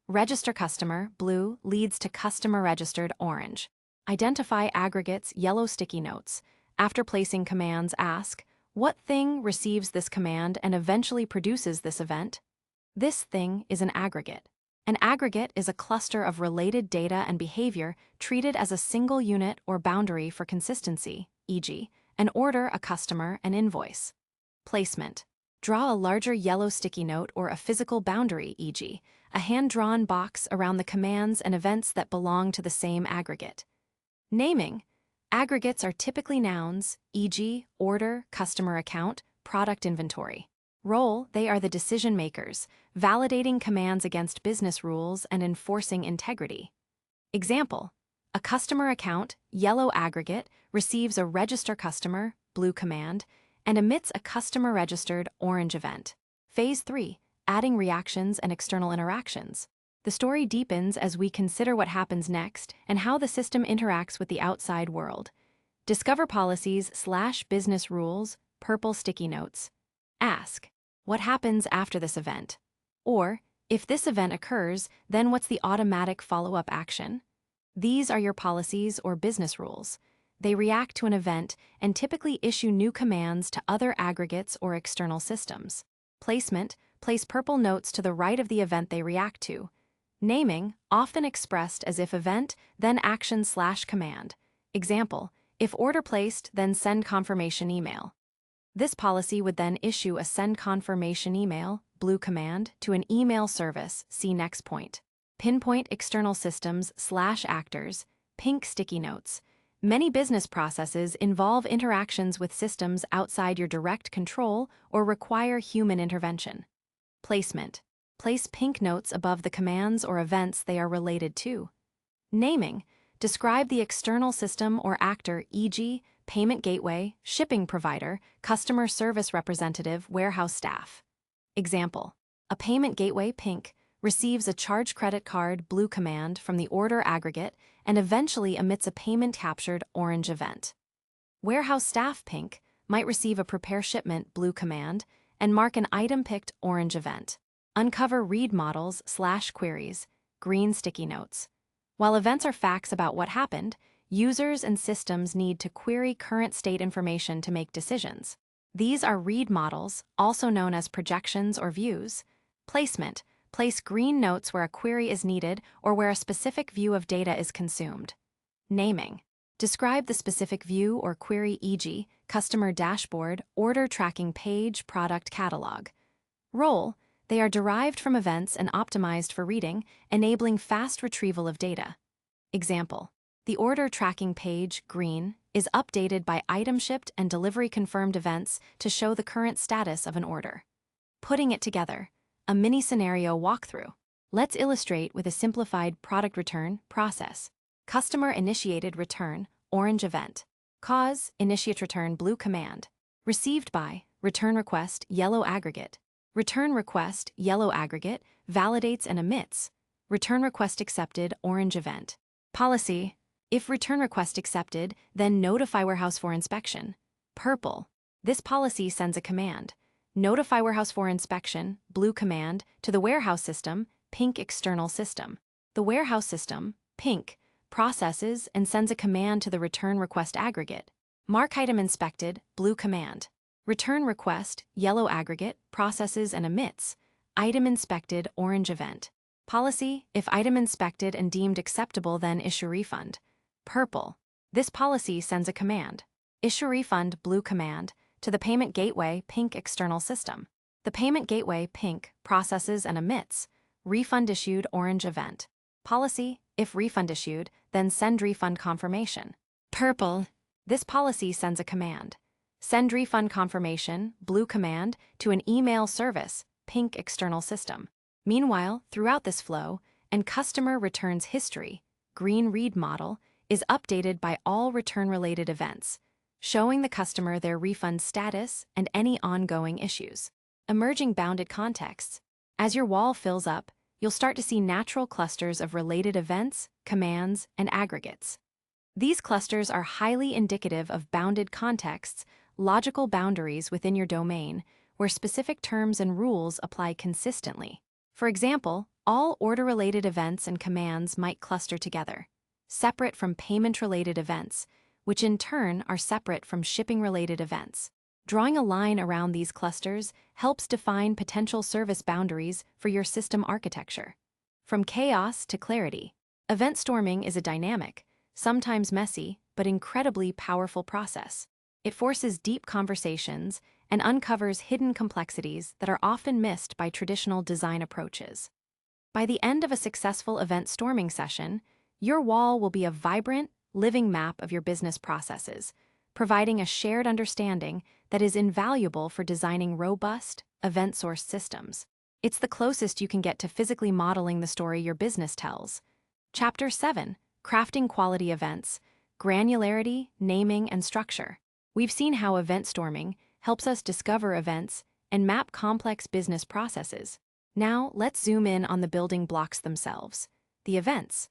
Register customer, blue, leads to customer registered, orange. Identify aggregates, yellow sticky notes. After placing commands, ask, what thing receives this command and eventually produces this event? This thing is an aggregate. An aggregate is a cluster of related data and behavior treated as a single unit or boundary for consistency, e.g., an order, a customer, an invoice. Placement. Draw a larger yellow sticky note or a physical boundary, e.g., a hand-drawn box around the commands and events that belong to the same aggregate. Naming. Aggregates are typically nouns, e.g., order, customer account, product inventory. Role: they are the decision makers, validating commands against business rules and enforcing integrity. Example: a customer account, yellow aggregate, receives a register customer, blue command, and emits a customer registered, orange event. Phase 3. Adding reactions and external interactions. The story deepens as we consider what happens next and how the system interacts with the outside world. Discover policies/business rules, purple sticky notes. Ask, what happens after this event? Or, if this event occurs, then what's the automatic follow-up action? These are your policies or business rules. They react to an event and typically issue new commands to other aggregates or external systems. Placement: place purple notes to the right of the event they react to. Naming: often expressed as if event, then action/command. Example: if order placed, then send confirmation email. This policy would then issue a send confirmation email, blue command, to an email service, see next point. Pinpoint external systems/actors, pink sticky notes. Many business processes involve interactions with systems outside your direct control or require human intervention. Placement: place pink notes above the commands or events they are related to. Naming: describe the external system or actor, e.g., payment gateway, shipping provider, customer service representative, warehouse staff. Example: a payment gateway pink receives a charge credit card blue command from the order aggregate and eventually emits a payment captured orange event. Warehouse staff pink might receive a prepare shipment blue command and mark an item picked orange event. Uncover read models/queries, green sticky notes. While events are facts about what happened, users and systems need to query current state information to make decisions. These are read models, also known as projections or views. Placement: place green notes where a query is needed or where a specific view of data is consumed. Naming: describe the specific view or query, e.g., customer dashboard, order tracking page, product catalog. Role: they are derived from events and optimized for reading, enabling fast retrieval of data. Example: the order tracking page, green, is updated by item shipped and delivery confirmed events to show the current status of an order. Putting it together: a mini scenario walkthrough. Let's illustrate with a simplified product return process. Customer initiated return, orange event. Cause: initiate return, blue command. Received by: return request, yellow aggregate. Return request, yellow aggregate, validates and emits. Return request accepted, orange event. Policy: if return request accepted, then notify warehouse for inspection. Purple: this policy sends a command. Notify warehouse for inspection, blue command, to the warehouse system, pink external system. The warehouse system, pink, processes and sends a command to the return request aggregate. Mark item inspected, blue command. Return request, yellow aggregate, processes and emits. Item inspected, orange event. Policy: if item inspected and deemed acceptable, then issue refund. Purple: this policy sends a command. Issue refund, blue command, to the payment gateway, pink external system. The payment gateway, pink, processes and emits. Refund issued, orange event. Policy: if refund issued, then send refund confirmation. Purple: this policy sends a command. Send refund confirmation, blue command, to an email service, pink external system. Meanwhile, throughout this flow, and customer returns history, green read model, is updated by all return-related events, showing the customer their refund status and any ongoing issues. Emerging bounded contexts: as your wall fills up, you'll start to see natural clusters of related events, commands, and aggregates. These clusters are highly indicative of bounded contexts, logical boundaries within your domain, where specific terms and rules apply consistently. For example, all order-related events and commands might cluster together, separate from payment-related events, which in turn are separate from shipping-related events. Drawing a line around these clusters helps define potential service boundaries for your system architecture. From chaos to clarity, event storming is a dynamic, sometimes messy, but incredibly powerful process. It forces deep conversations and uncovers hidden complexities that are often missed by traditional design approaches. By the end of a successful event storming session, your wall will be a vibrant, living map of your business processes, providing a shared understanding that is invaluable for designing robust, event-sourced systems. It's the closest you can get to physically modeling the story your business tells. Chapter 7: Crafting Quality Events, Granularity, Naming, and Structure. We've seen how event storming helps us discover events and map complex business processes. Now, let's zoom in on the building blocks themselves, the events.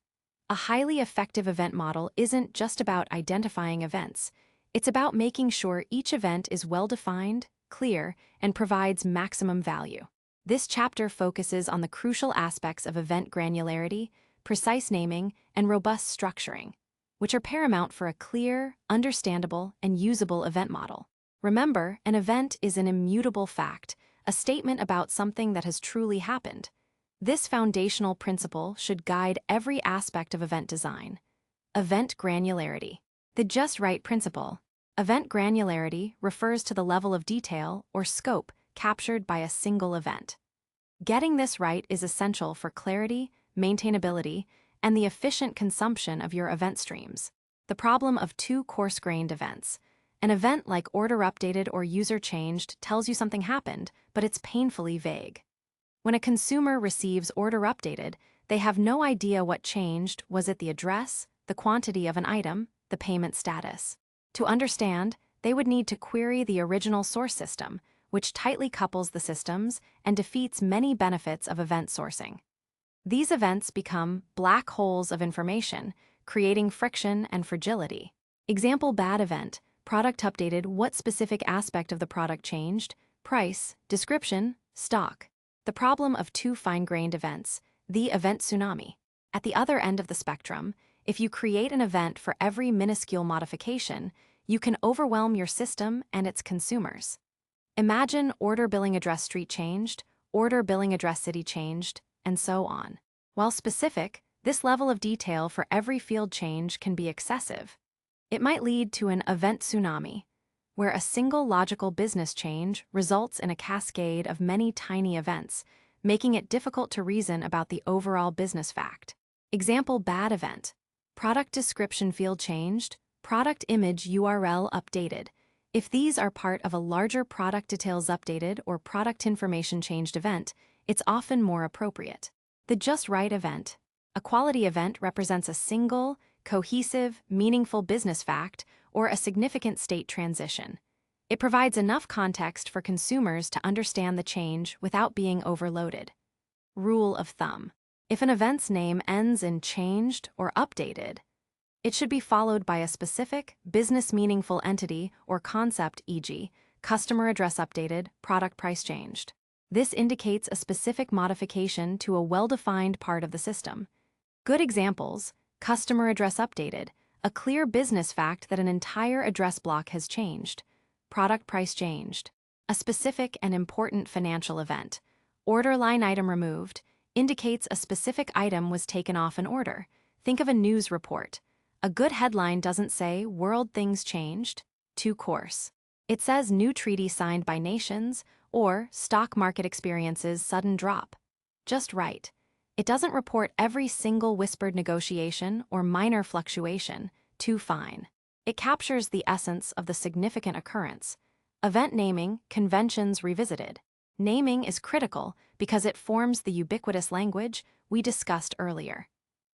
A highly effective event model isn't just about identifying events. It's about making sure each event is well-defined, clear, and provides maximum value. This chapter focuses on the crucial aspects of event granularity, precise naming, and robust structuring, which are paramount for a clear, understandable, and usable event model. Remember, an event is an immutable fact, a statement about something that has truly happened. This foundational principle should guide every aspect of event design. Event granularity. The just right principle. Event granularity refers to the level of detail or scope captured by a single event. Getting this right is essential for clarity, maintainability, and the efficient consumption of your event streams. The problem of too coarse-grained events. An event like order updated or user changed tells you something happened, but it's painfully vague. When a consumer receives order updated, they have no idea what changed. Was it the address, the quantity of an item, the payment status? To understand, they would need to query the original source system, which tightly couples the systems and defeats many benefits of event sourcing. These events become black holes of information, creating friction and fragility. Example: bad event, product updated, what specific aspect of the product changed, price, description, stock. The problem of two fine-grained events, the event tsunami. At the other end of the spectrum, if you create an event for every minuscule modification, you can overwhelm your system and its consumers. Imagine order billing address street changed, order billing address city changed, and so on. While specific, this level of detail for every field change can be excessive. It might lead to an event tsunami, where a single logical business change results in a cascade of many tiny events, making it difficult to reason about the overall business fact. Example: bad event, product description field changed, product image URL updated. If these are part of a larger product details updated or product information changed event, it's often more appropriate. The just right event. A quality event represents a single, cohesive, meaningful business fact or a significant state transition. It provides enough context for consumers to understand the change without being overloaded. Rule of thumb: if an event's name ends in changed or updated, it should be followed by a specific, business-meaningful entity or concept, e.g., customer address updated, product price changed. This indicates a specific modification to a well-defined part of the system. Good examples: customer address updated, a clear business fact that an entire address block has changed. Product price changed, a specific and important financial event. Order line item removed, indicates a specific item was taken off an order. Think of a news report. A good headline doesn't say "World things changed" too coarse. It says "New treaty signed by nations" or "Stock market experiences sudden drop." Just right. It doesn't report every single whispered negotiation or minor fluctuation, too fine. It captures the essence of the significant occurrence. Event naming, conventions revisited. Naming is critical because it forms the ubiquitous language we discussed earlier.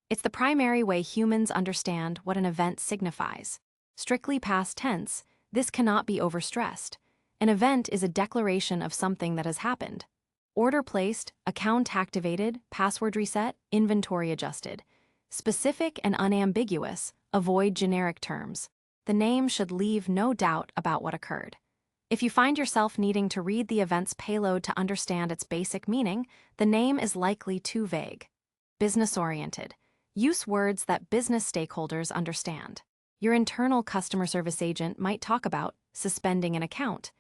It's the primary way humans understand what an event signifies. Strictly past tense, this cannot be overstressed. An event is a declaration of something that has happened. Order placed, account activated, password reset, inventory adjusted. Specific and unambiguous, avoid generic terms. The name should leave no doubt about what occurred. If you find yourself needing to read the event's payload to understand its basic meaning, the name is likely too vague. Business-oriented. Use words that business stakeholders understand. Your internal customer service agent might talk about suspending an account.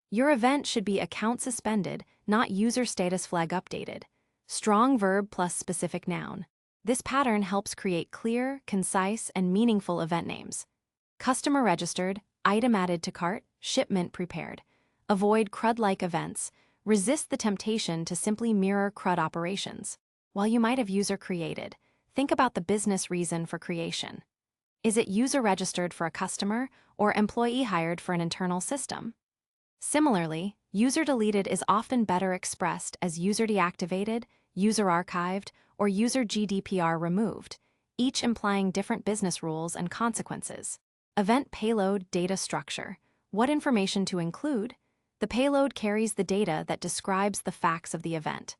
Your event should be account suspended, not user status flag updated. Strong verb plus specific noun. This pattern helps create clear, concise, and meaningful event names. Customer registered, item added to cart, shipment prepared. Avoid CRUD-like events. Resist the temptation to simply mirror CRUD operations. While you might have user created, think about the business reason for creation. Is it user registered for a customer or employee hired for an internal system? Similarly, user deleted is often better expressed as user deactivated, user archived, or user GDPR removed, each implying different business rules and consequences. Event payload data structure. What information to include? The payload carries the data that describes the facts of the event.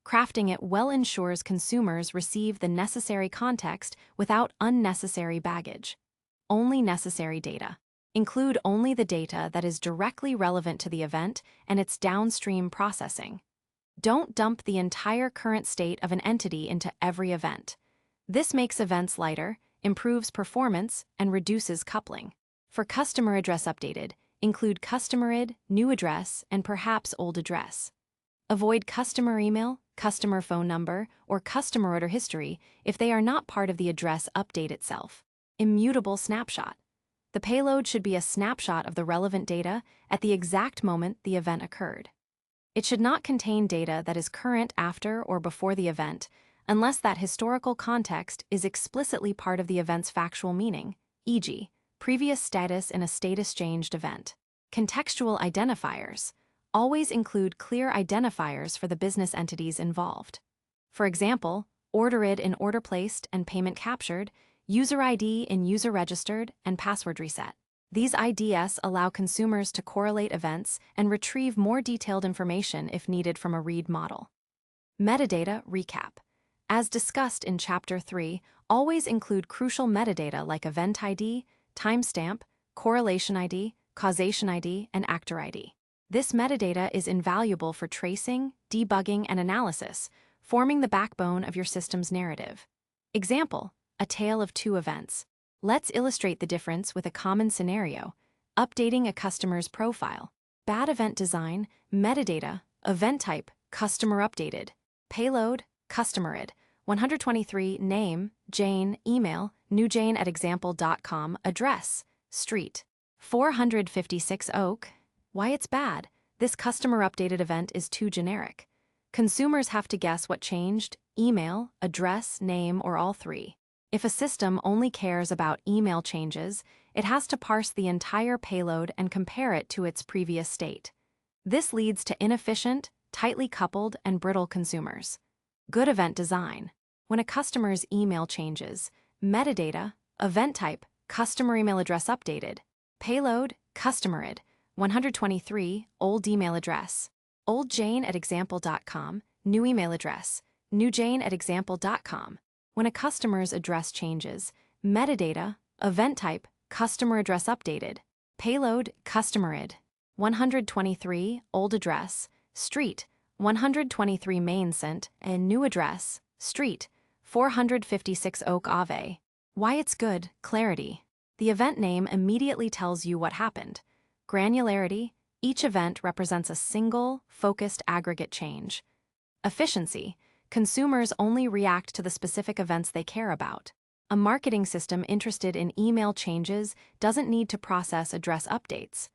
Crafting it well ensures consumers receive the necessary context without unnecessary baggage. Only necessary data. Include only the data that is directly relevant to the event and its downstream processing. Don't dump the entire current state of an entity into every event. This makes events lighter, improves performance, and reduces coupling. For customer address updated, include customer ID, new address, and perhaps old address. Avoid customer email, customer phone number, or customer order history if they are not part of the address update itself. Immutable snapshot. The payload should be a snapshot of the relevant data at the exact moment the event occurred. It should not contain data that is current after or before the event, unless that historical context is explicitly part of the event's factual meaning, e.g., previous status in a status-changed event. Contextual identifiers. Always include clear identifiers for the business entities involved. For example, order ID in order placed and payment captured, user ID in user registered, and password reset. These IDS allow consumers to correlate events and retrieve more detailed information if needed from a read model. Metadata recap. As discussed in Chapter 3, always include crucial metadata like event ID, timestamp, correlation ID, causation ID, and actor ID. This metadata is invaluable for tracing, debugging, and analysis, forming the backbone of your system's narrative. Example: a tale of two events. Let's illustrate the difference with a common scenario: updating a customer's profile. Bad event design, metadata, event type, customer updated, payload, customer id, 123, name, Jane, email, newjane@example.com, address, street, 456 Oak. Why it's bad? This customer updated event is too generic. Consumers have to guess what changed: email, address, name, or all three. If a system only cares about email changes, it has to parse the entire payload and compare it to its previous state. This leads to inefficient, tightly coupled, and brittle consumers. Good event design. When a customer's email changes, metadata, event type, customer email address updated, payload, customer id, 123, old email address, old Jane@example.com, new email address, new Jane@example.com. When a customer's address changes, metadata, event type, customer address updated, payload, customer id, 123, old address, street, 123 main sent, and new address, street, 456 Oak Ave. Why it's good: clarity. The event name immediately tells you what happened. Granularity. Each event represents a single, focused aggregate change. Efficiency. Consumers only react to the specific events they care about. A marketing system interested in email changes doesn't need to process address updates.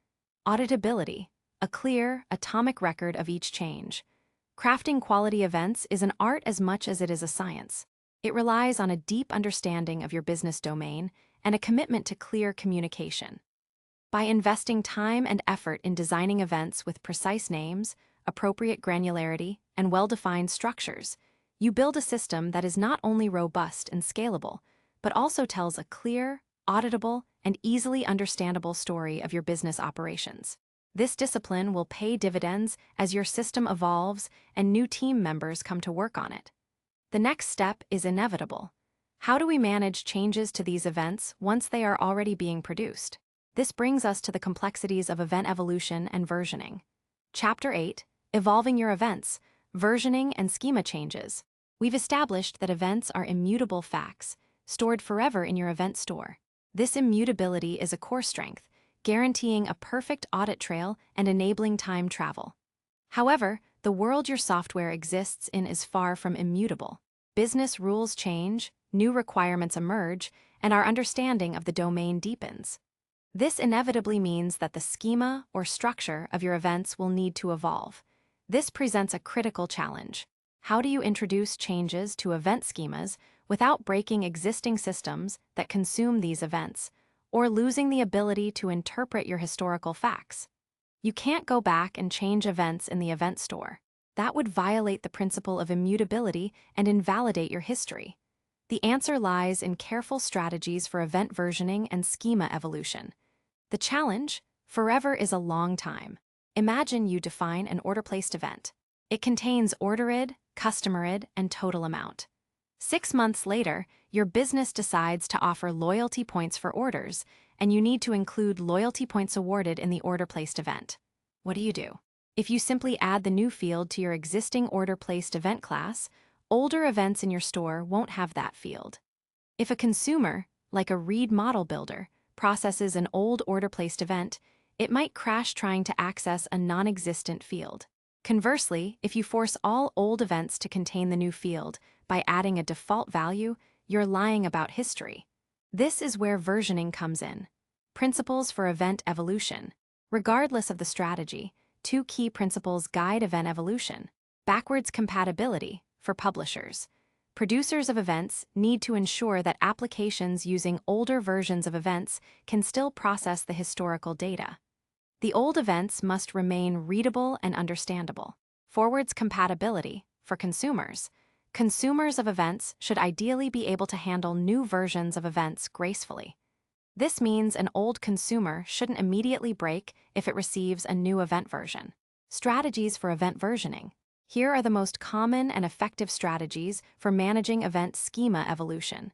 Auditability. A clear, atomic record of each change. Crafting quality events is an art as much as it is a science. It relies on a deep understanding of your business domain and a commitment to clear communication. By investing time and effort in designing events with precise names, appropriate granularity, and well-defined structures, you build a system that is not only robust and scalable, but also tells a clear, auditable, and easily understandable story of your business operations. This discipline will pay dividends as your system evolves and new team members come to work on it. The next step is inevitable. How do we manage changes to these events once they are already being produced? This brings us to the complexities of event evolution and versioning. Chapter 8, Evolving Your Events, Versioning and Schema Changes. We've established that events are immutable facts, stored forever in your event store. This immutability is a core strength, guaranteeing a perfect audit trail and enabling time travel. However, the world your software exists in is far from immutable. Business rules change, new requirements emerge, and our understanding of the domain deepens. This inevitably means that the schema or structure of your events will need to evolve. This presents a critical challenge. How do you introduce changes to event schemas without breaking existing systems that consume these events, or losing the ability to interpret your historical facts? You can't go back and change events in the event store. That would violate the principle of immutability and invalidate your history. The answer lies in careful strategies for event versioning and schema evolution. The challenge: forever is a long time. Imagine you define an order-placed event. It contains order id, customer id, and total amount. 6 months later, your business decides to offer loyalty points for orders, and you need to include loyalty points awarded in the order-placed event. What do? If you simply add the new field to your existing order-placed event class, older events in your store won't have that field. If a consumer, like a read model builder, processes an old order-placed event, it might crash trying to access a non-existent field. Conversely, if you force all old events to contain the new field by adding a default value, you're lying about history. This is where versioning comes in. Principles for event evolution. Regardless of the strategy, 2 key principles guide event evolution. Backwards compatibility for publishers. Producers of events need to ensure that applications using older versions of events can still process the historical data. The old events must remain readable and understandable. Forwards compatibility for consumers. Consumers of events should ideally be able to handle new versions of events gracefully. This means an old consumer shouldn't immediately break if it receives a new event version. Strategies for event versioning. Here are the most common and effective strategies for managing event schema evolution.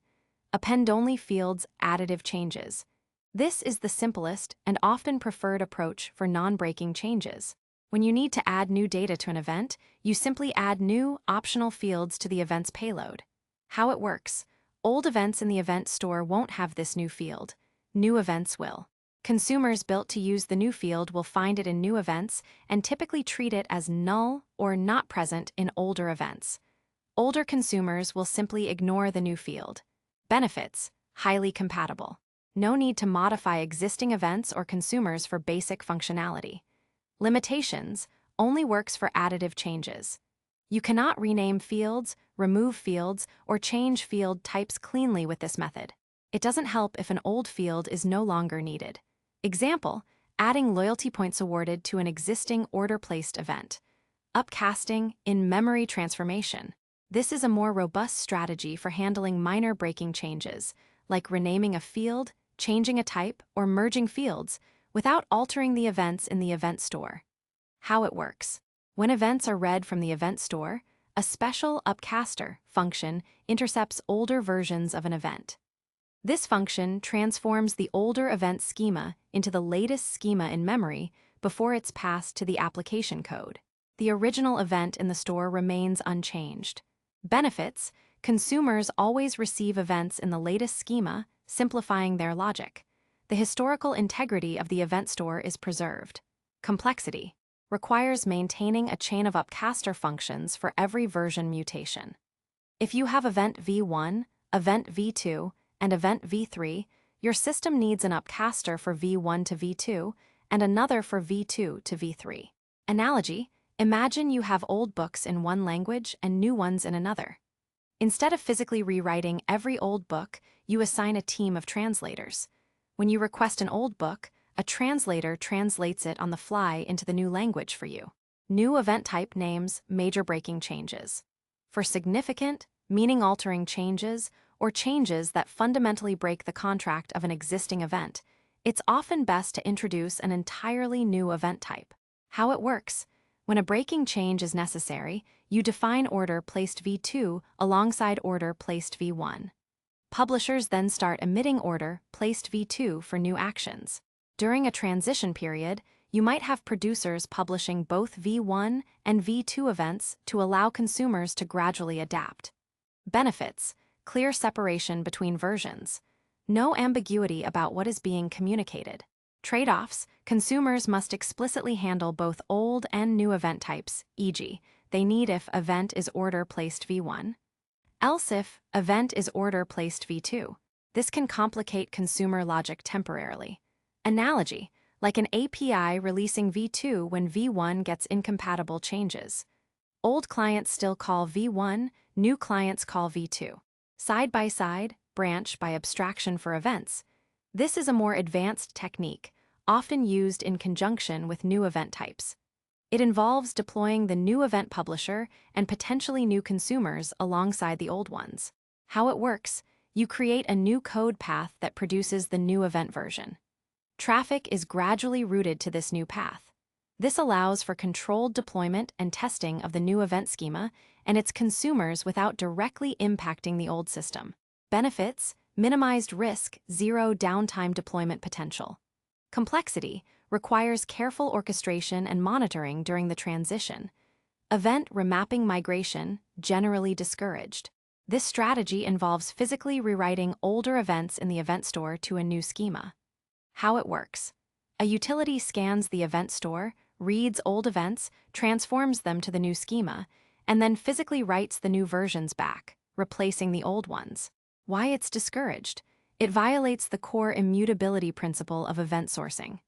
Append-only fields additive changes. This is the simplest and often preferred approach for non-breaking changes. When you need to add new data to an event, you simply add new, optional fields to the event's payload. How it works. Old events in the event store won't have this new field. New events will. Consumers built to use the new field will find it in new events and typically treat it as null or not present in older events. Older consumers will simply ignore the new field. Benefits. Highly compatible. No need to modify existing events or consumers for basic functionality. Limitations. Only works for additive changes. You cannot rename fields, remove fields, or change field types cleanly with this method. It doesn't help if an old field is no longer needed. Example, adding loyalty points awarded to an existing order-placed event. Upcasting, in-memory transformation. This is a more robust strategy for handling minor breaking changes, like renaming a field, changing a type, or merging fields, without altering the events in the event store. How it works. When events are read from the event store, a special upcaster function intercepts older versions of an event. This function transforms the older event schema into the latest schema in memory before it's passed to the application code. The original event in the store remains unchanged. Benefits. Consumers always receive events in the latest schema, simplifying their logic. The historical integrity of the event store is preserved. Complexity. Requires maintaining a chain of upcaster functions for every version mutation. If you have event v1, event v2, and event v3, your system needs an upcaster for v1 to v2 and another for v2 to v3. Analogy. Imagine you have old books in one language and new ones in another. Instead of physically rewriting every old book, you assign a team of translators. When you request an old book, a translator translates it on the fly into the new language for you. New event type names major breaking changes. For significant, meaning-altering changes, or changes that fundamentally break the contract of an existing event, it's often best to introduce an entirely new event type. How it works. When a breaking change is necessary, you define order placed v2 alongside order placed v1. Publishers then start emitting order placed v2 for new actions. During a transition period, you might have producers publishing both v1 and v2 events to allow consumers to gradually adapt. Benefits. Clear separation between versions. No ambiguity about what is being communicated. Trade-offs. Consumers must explicitly handle both old and new event types, e.g., they need if event is order placed v1, else if event is order placed v2. This can complicate consumer logic temporarily. Analogy. Like an API releasing v2 when v1 gets incompatible changes. Old clients still call v1, new clients call v2. Side-by-side, branch by abstraction for events. This is a more advanced technique, often used in conjunction with new event types. It involves deploying the new event publisher and potentially new consumers alongside the old ones. How it works. You create a new code path that produces the new event version. Traffic is gradually routed to this new path. This allows for controlled deployment and testing of the new event schema and its consumers without directly impacting the old system. Benefits. Minimized risk, zero downtime deployment potential. Complexity. Requires careful orchestration and monitoring during the transition. Event remapping migration, generally discouraged. This strategy involves physically rewriting older events in the event store to a new schema. How it works. A utility scans the event store, reads old events, transforms them to the new schema, and then physically writes the new versions back, replacing the old ones. Why it's discouraged. It violates the core immutability principle of event sourcing.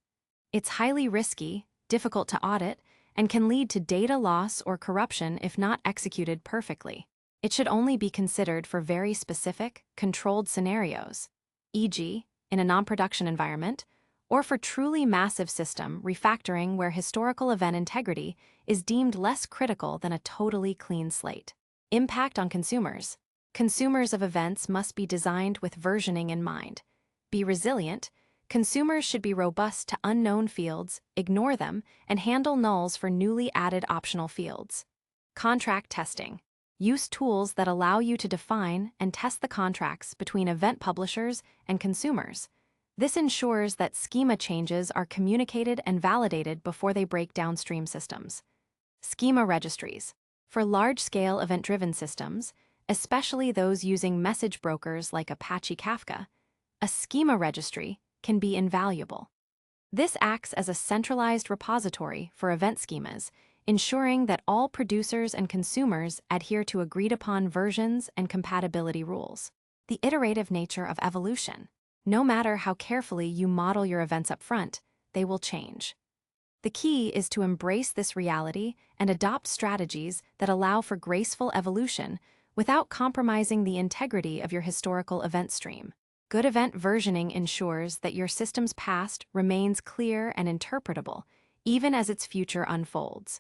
It's highly risky, difficult to audit, and can lead to data loss or corruption if not executed perfectly. It should only be considered for very specific, controlled scenarios, e.g., in a non-production environment, or for truly massive system refactoring where historical event integrity is deemed less critical than a totally clean slate. Impact on consumers. Consumers of events must be designed with versioning in mind. Be resilient. Consumers should be robust to unknown fields, ignore them, and handle nulls for newly added optional fields. Contract testing. Use tools that allow you to define and test the contracts between event publishers and consumers. This ensures that schema changes are communicated and validated before they break downstream systems. Schema registries. For large-scale event-driven systems, especially those using message brokers like Apache Kafka, a schema registry can be invaluable. This acts as a centralized repository for event schemas, ensuring that all producers and consumers adhere to agreed-upon versions and compatibility rules. The iterative nature of evolution. No matter how carefully you model your events up front, they will change. The key is to embrace this reality and adopt strategies that allow for graceful evolution without compromising the integrity of your historical event stream. Good event versioning ensures that your system's past remains clear and interpretable, even as its future unfolds.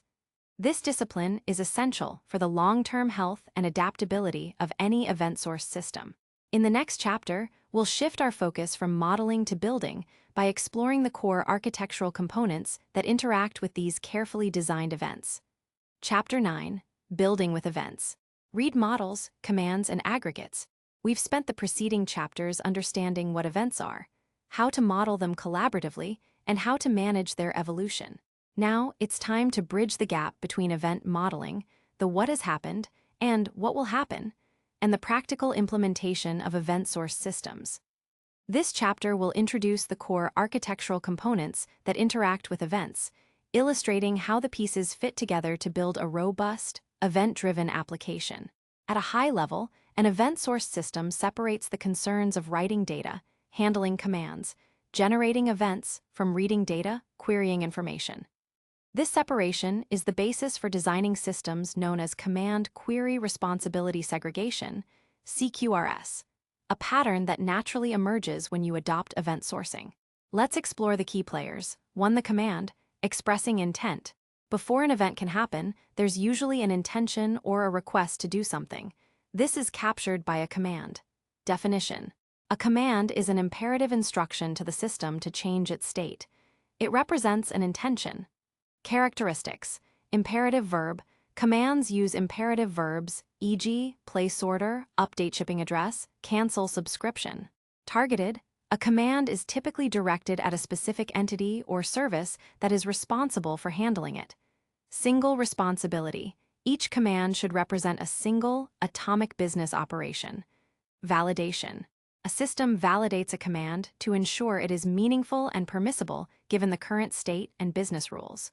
This discipline is essential for the long-term health and adaptability of any event-sourced system. In the next chapter, we'll shift our focus from modeling to building by exploring the core architectural components that interact with these carefully designed events. Chapter 9. Building with Events. Read models, commands, and aggregates. We've spent the preceding chapters understanding what events are, how to model them collaboratively, and how to manage their evolution. Now, it's time to bridge the gap between event modeling, the what has happened, and what will happen, and the practical implementation of event-sourced systems. This chapter will introduce the core architectural components that interact with events, illustrating how the pieces fit together to build a robust, event-driven application. At a high level, an event-sourced system separates the concerns of writing data, handling commands, generating events, from reading data, querying information. This separation is the basis for designing systems known as Command Query Responsibility Segregation, CQRS, a pattern that naturally emerges when you adopt event sourcing. Let's explore the key players. 1. The command, expressing intent. Before an event can happen, there's usually an intention or a request to do something. This is captured by a command. Definition. A command is an imperative instruction to the system to change its state. It represents an intention. Characteristics. Imperative verb. Commands use imperative verbs, e.g., place order, update shipping address, cancel subscription. Targeted. A command is typically directed at a specific entity or service that is responsible for handling it. Single responsibility. Each command should represent a single, atomic business operation. Validation. A system validates a command to ensure it is meaningful and permissible given the current state and business rules.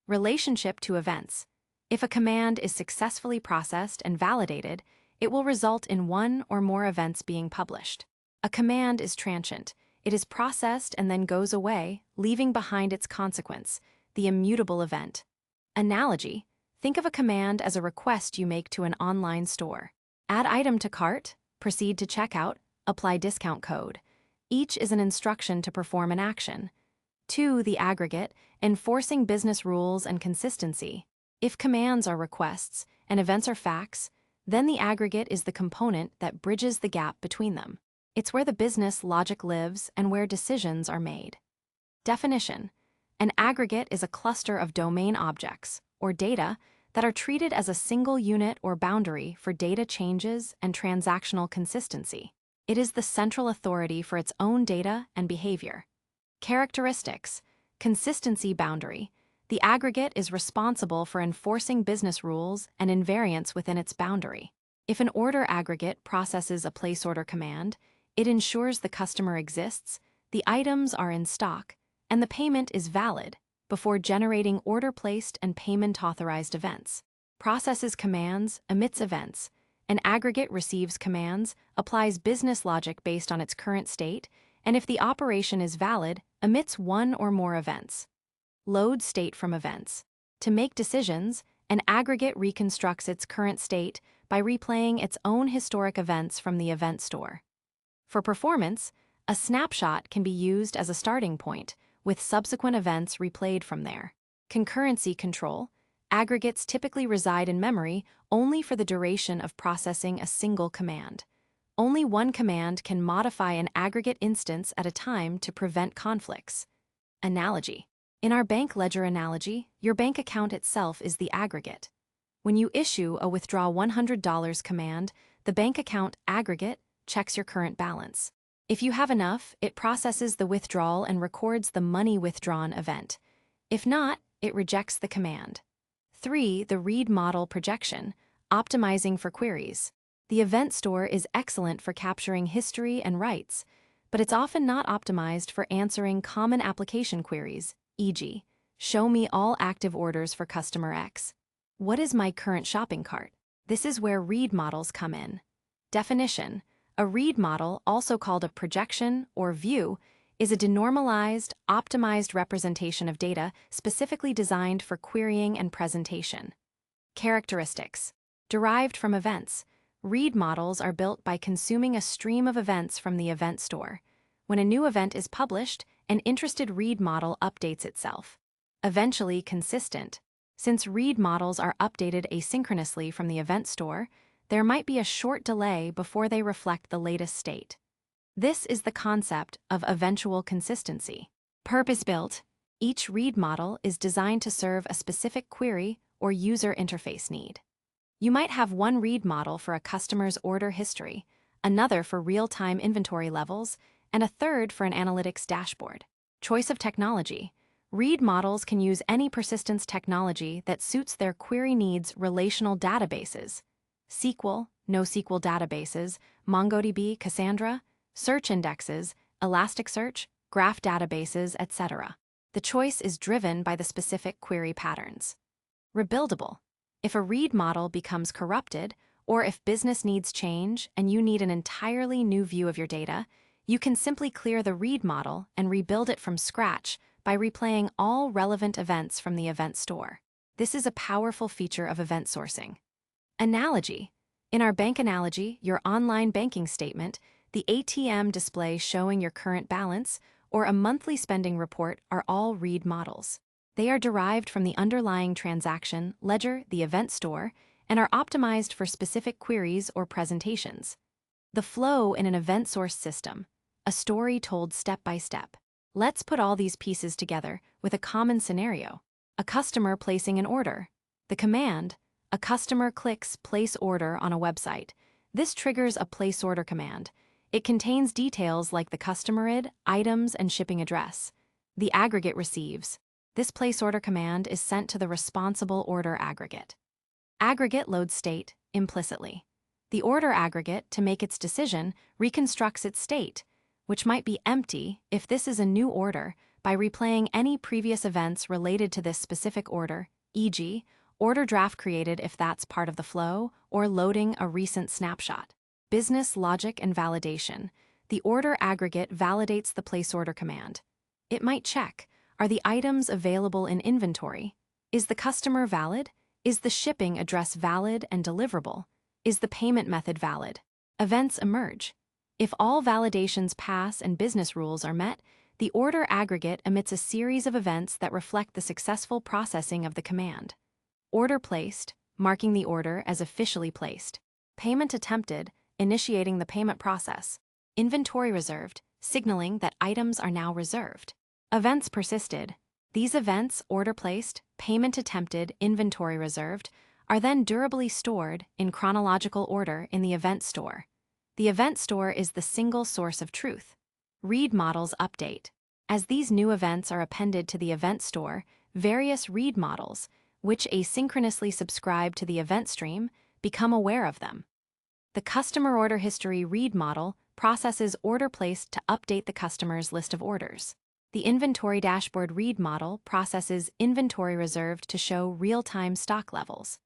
Relationship to events. If a command is successfully processed and validated, it will result in one or more events being published. A command is transient. It is processed and then goes away, leaving behind its consequence, the immutable event. Analogy. Think of a command as a request you make to an online store. Add item to cart, proceed to checkout, apply discount code. Each is an instruction to perform an action. 2. The aggregate, enforcing business rules and consistency. If commands are requests and events are facts, then the aggregate is the component that bridges the gap between them. It's where the business logic lives and where decisions are made. Definition. An aggregate is a cluster of domain objects, or data, that are treated as a single unit or boundary for data changes and transactional consistency. It is the central authority for its own data and behavior. Characteristics. Consistency boundary. The aggregate is responsible for enforcing business rules and invariance within its boundary. If an order aggregate processes a place order command, it ensures the customer exists, the items are in stock, and the payment is valid before generating order-placed and payment-authorized events. Processes commands, emits events. An aggregate receives commands, applies business logic based on its current state, and if the operation is valid, emits one or more events. Load state from events. To make decisions, an aggregate reconstructs its current state by replaying its own historic events from the event store. For performance, a snapshot can be used as a starting point, with subsequent events replayed from there. Concurrency control. Aggregates typically reside in memory only for the duration of processing a single command. Only one command can modify an aggregate instance at a time to prevent conflicts. Analogy. In our bank ledger analogy, your bank account itself is the aggregate. When you issue a withdraw $100 command, the bank account aggregate checks your current balance. If you have enough, it processes the withdrawal and records the money withdrawn event. If not, it rejects the command. 3. The read model projection, optimizing for queries. The event store is excellent for capturing history and rights, but it's often not optimized for answering common application queries, e.g., show me all active orders for customer X. What is my current shopping cart? This is where read models come in. Definition: a read model, also called a projection or view, is a denormalized, optimized representation of data specifically designed for querying and presentation. Characteristics: derived from events. Read models are built by consuming a stream of events from the event store. When a new event is published, an interested read model updates itself. Eventually consistent. Since read models are updated asynchronously from the event store, there might be a short delay before they reflect the latest state. This is the concept of eventual consistency. Purpose-built. Each read model is designed to serve a specific query or user interface need. You might have one read model for a customer's order history, another for real-time inventory levels, and a third for an analytics dashboard. Choice of technology. Read models can use any persistence technology that suits their query needs. Relational databases. SQL, NoSQL databases, MongoDB, Cassandra, search indexes, Elasticsearch, graph databases, etc. The choice is driven by the specific query patterns. Rebuildable. If a read model becomes corrupted, or if business needs change and you need an entirely new view of your data, you can simply clear the read model and rebuild it from scratch by replaying all relevant events from the event store. This is a powerful feature of event sourcing. Analogy. In our bank analogy, your online banking statement, the ATM display showing your current balance, or a monthly spending report are all read models. They are derived from the underlying transaction, ledger, the event store, and are optimized for specific queries or presentations. The flow in an event source system, a story told step by step. Let's put all these pieces together with a common scenario. A customer placing an order. The command: a customer clicks place order on a website. This triggers a place order command. It contains details like the customer ID, items, and shipping address. The aggregate receives. This place order command is sent to the responsible order aggregate. Aggregate loads state implicitly. The order aggregate, to make its decision, reconstructs its state, which might be empty if this is a new order, by replaying any previous events related to this specific order, e.g., order draft created if that's part of the flow, or loading a recent snapshot. Business logic and validation. The order aggregate validates the place order command. It might check: are the items available in inventory? Is the customer valid? Is the shipping address valid and deliverable? Is the payment method valid? Events emerge. If all validations pass and business rules are met, the order aggregate emits a series of events that reflect the successful processing of the command. Order placed, marking the order as officially placed. Payment attempted, initiating the payment process. Inventory reserved, signaling that items are now reserved. Events persisted. These events, order placed, payment attempted, inventory reserved, are then durably stored in chronological order in the event store. The event store is the single source of truth. Read models update. As these new events are appended to the event store, various read models, which asynchronously subscribe to the event stream, become aware of them. The customer order history read model processes order placed to update the customer's list of orders. The inventory dashboard read model processes inventory reserved to show real-time stock levels.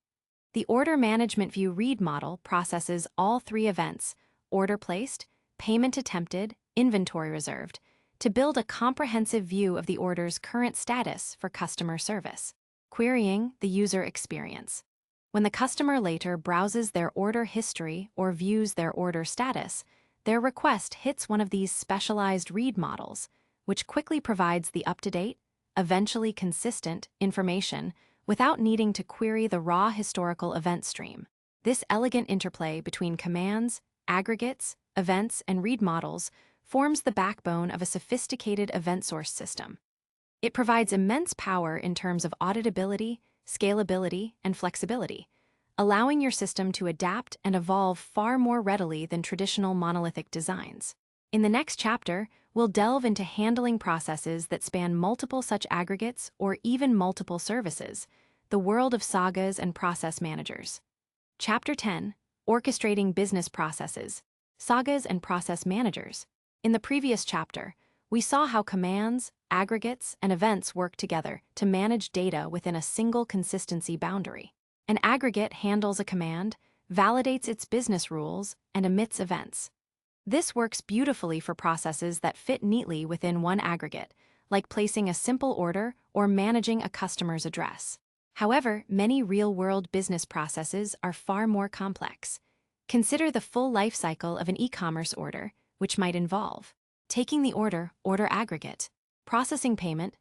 The order management view read model processes all three events, order placed, payment attempted, inventory reserved, to build a comprehensive view of the order's current status for customer service. Querying the user experience. When the customer later browses their order history or views their order status, their request hits one of these specialized read models, which quickly provides the up-to-date, eventually consistent information without needing to query the raw historical event stream. This elegant interplay between commands, aggregates, events, and read models, forms the backbone of a sophisticated event source system. It provides immense power in terms of auditability, scalability, and flexibility, allowing your system to adapt and evolve far more readily than traditional monolithic designs. In the next chapter, we'll delve into handling processes that span multiple such aggregates or even multiple services, the world of sagas and process managers. Chapter 10, Orchestrating Business Processes, Sagas and Process Managers. In the previous chapter, we saw how commands, aggregates, and events work together to manage data within a single consistency boundary. An aggregate handles a command, validates its business rules, and emits events. This works beautifully for processes that fit neatly within one aggregate, like placing a simple order or managing a customer's address. However, many real-world business processes are far more complex. Consider the full life cycle of an e-commerce order, which might involve taking the order aggregate, processing payment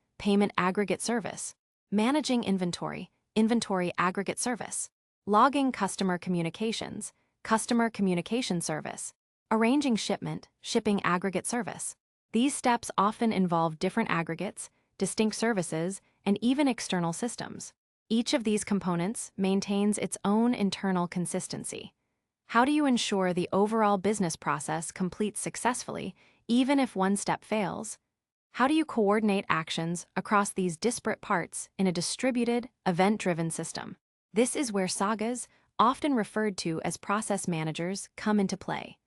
aggregate service, managing inventory aggregate service, logging customer communication service, arranging shipping aggregate service. These steps often involve different aggregates, distinct services, and even external systems. Each of these components maintains its own internal consistency. How do you ensure the overall business process completes successfully, even if one step fails? How do you coordinate actions across these disparate parts in a distributed, event-driven system? This is where sagas, often referred to as process managers, come into play.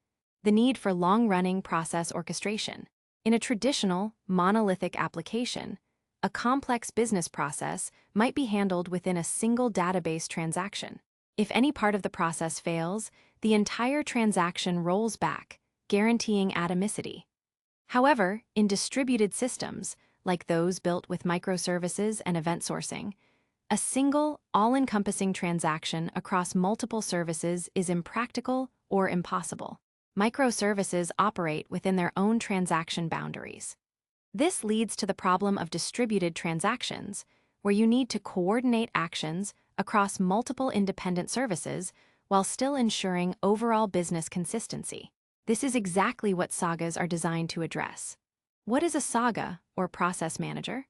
The need for long-running process orchestration. In a traditional, monolithic application, a complex business process might be handled within a single database transaction. If any part of the process fails, the entire transaction rolls back, guaranteeing atomicity. However, in distributed systems, like those built with microservices and event sourcing, a single, all-encompassing transaction across multiple services is impractical or impossible. Microservices operate within their own transaction boundaries. This leads to the problem of distributed transactions, where you need to coordinate actions across multiple independent services while still ensuring overall business consistency. This is exactly what sagas are designed to address. What is a saga, or process manager?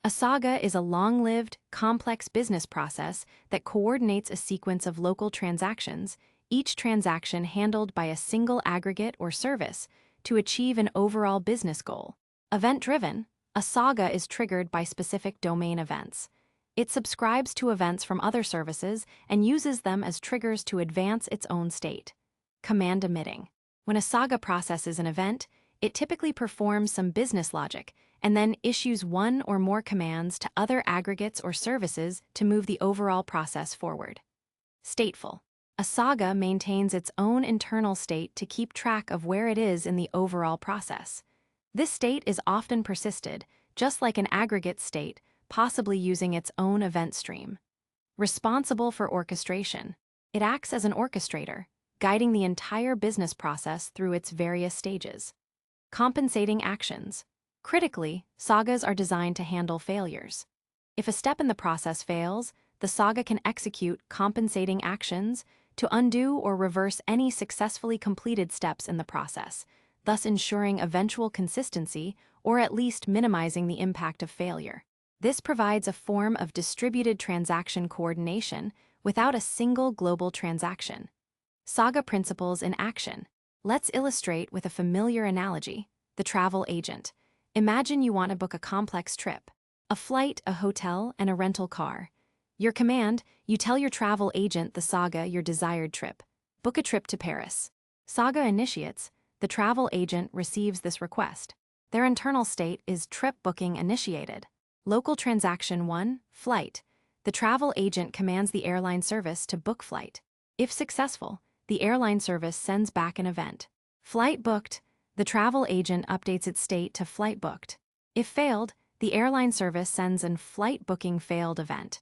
A saga is a long-lived, complex business process that coordinates a sequence of local transactions, each transaction handled by a single aggregate or service, to achieve an overall business goal. Event-driven, a saga is triggered by specific domain events. It subscribes to events from other services and uses them as triggers to advance its own state. Command emitting. When a saga processes an event, it typically performs some business logic and then issues one or more commands to other aggregates or services to move the overall process forward. Stateful. A saga maintains its own internal state to keep track of where it is in the overall process. This state is often persisted, just like an aggregate state, possibly using its own event stream. Responsible for orchestration. It acts as an orchestrator, guiding the entire business process through its various stages. Compensating actions. Critically, sagas are designed to handle failures. If a step in the process fails, the saga can execute compensating actions to undo or reverse any successfully completed steps in the process, thus ensuring eventual consistency or at least minimizing the impact of failure. This provides a form of distributed transaction coordination without a single global transaction. Saga principles in action. Let's illustrate with a familiar analogy, the travel agent. Imagine you want to book a complex trip, a flight, a hotel, and a rental car. Your command, you tell your travel agent the saga your desired trip. Book a trip to Paris. Saga initiates. The travel agent receives this request. Their internal state is trip booking initiated. Local transaction 1, flight. The travel agent commands the airline service to book flight. If successful, the airline service sends back an event. Flight booked. The travel agent updates its state to flight booked. If failed, the airline service sends an flight booking failed event.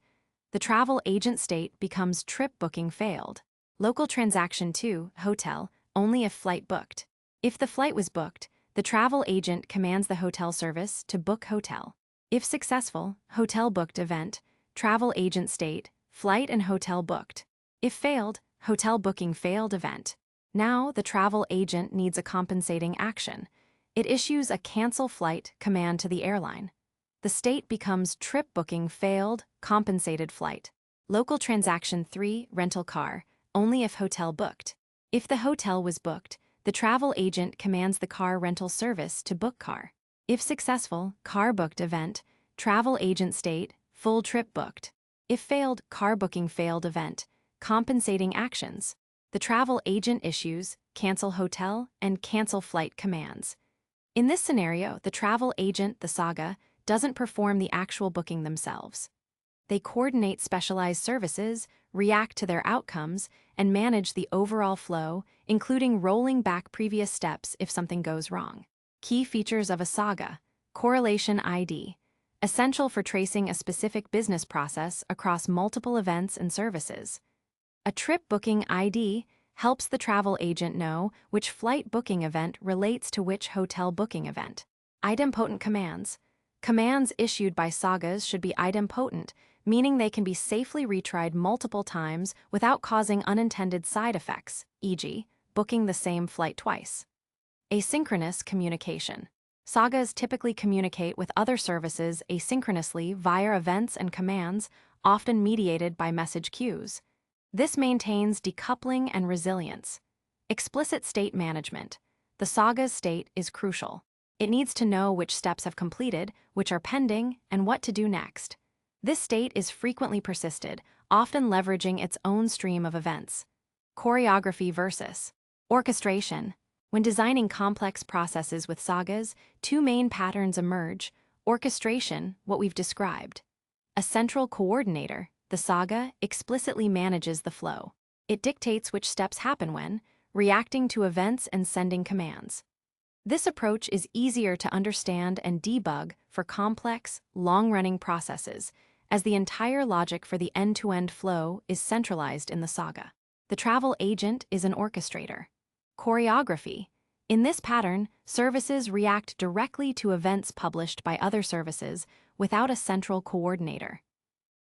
The travel agent state becomes trip booking failed. Local transaction 2, hotel, only if flight booked. If the flight was booked, the travel agent commands the hotel service to book hotel. If successful, hotel booked event, travel agent state, flight and hotel booked. If failed, hotel booking failed event. Now, the travel agent needs a compensating action. It issues a cancel flight command to the airline. The state becomes trip booking failed, compensated flight. Local transaction 3, rental car, only if hotel booked. If the hotel was booked, the travel agent commands the car rental service to book car. If successful, car booked event, travel agent state, full trip booked. If failed, car booking failed event, compensating actions. The travel agent issues cancel hotel and cancel flight commands. In this scenario, the travel agent, the saga, doesn't perform the actual booking themselves. They coordinate specialized services, react to their outcomes, and manage the overall flow, including rolling back previous steps if something goes wrong. Key features of a saga: correlation ID, essential for tracing a specific business process across multiple events and services. A trip booking ID helps the travel agent know which flight booking event relates to which hotel booking event. Idempotent commands. Commands issued by sagas should be idempotent, meaning they can be safely retried multiple times without causing unintended side effects, e.g., booking the same flight twice. Asynchronous communication. Sagas typically communicate with other services asynchronously via events and commands, often mediated by message queues. This maintains decoupling and resilience. Explicit state management. The saga's state is crucial. It needs to know which steps have completed, which are pending, and what to do next. This state is frequently persisted, often leveraging its own stream of events. Choreography versus orchestration. When designing complex processes with sagas, two main patterns emerge: orchestration, what we've described. A central coordinator, the saga, explicitly manages the flow. It dictates which steps happen when, reacting to events and sending commands. This approach is easier to understand and debug for complex, long-running processes, as the entire logic for the end-to-end flow is centralized in the saga. The travel agent is an orchestrator. Choreography. In this pattern, services react directly to events published by other services without a central coordinator.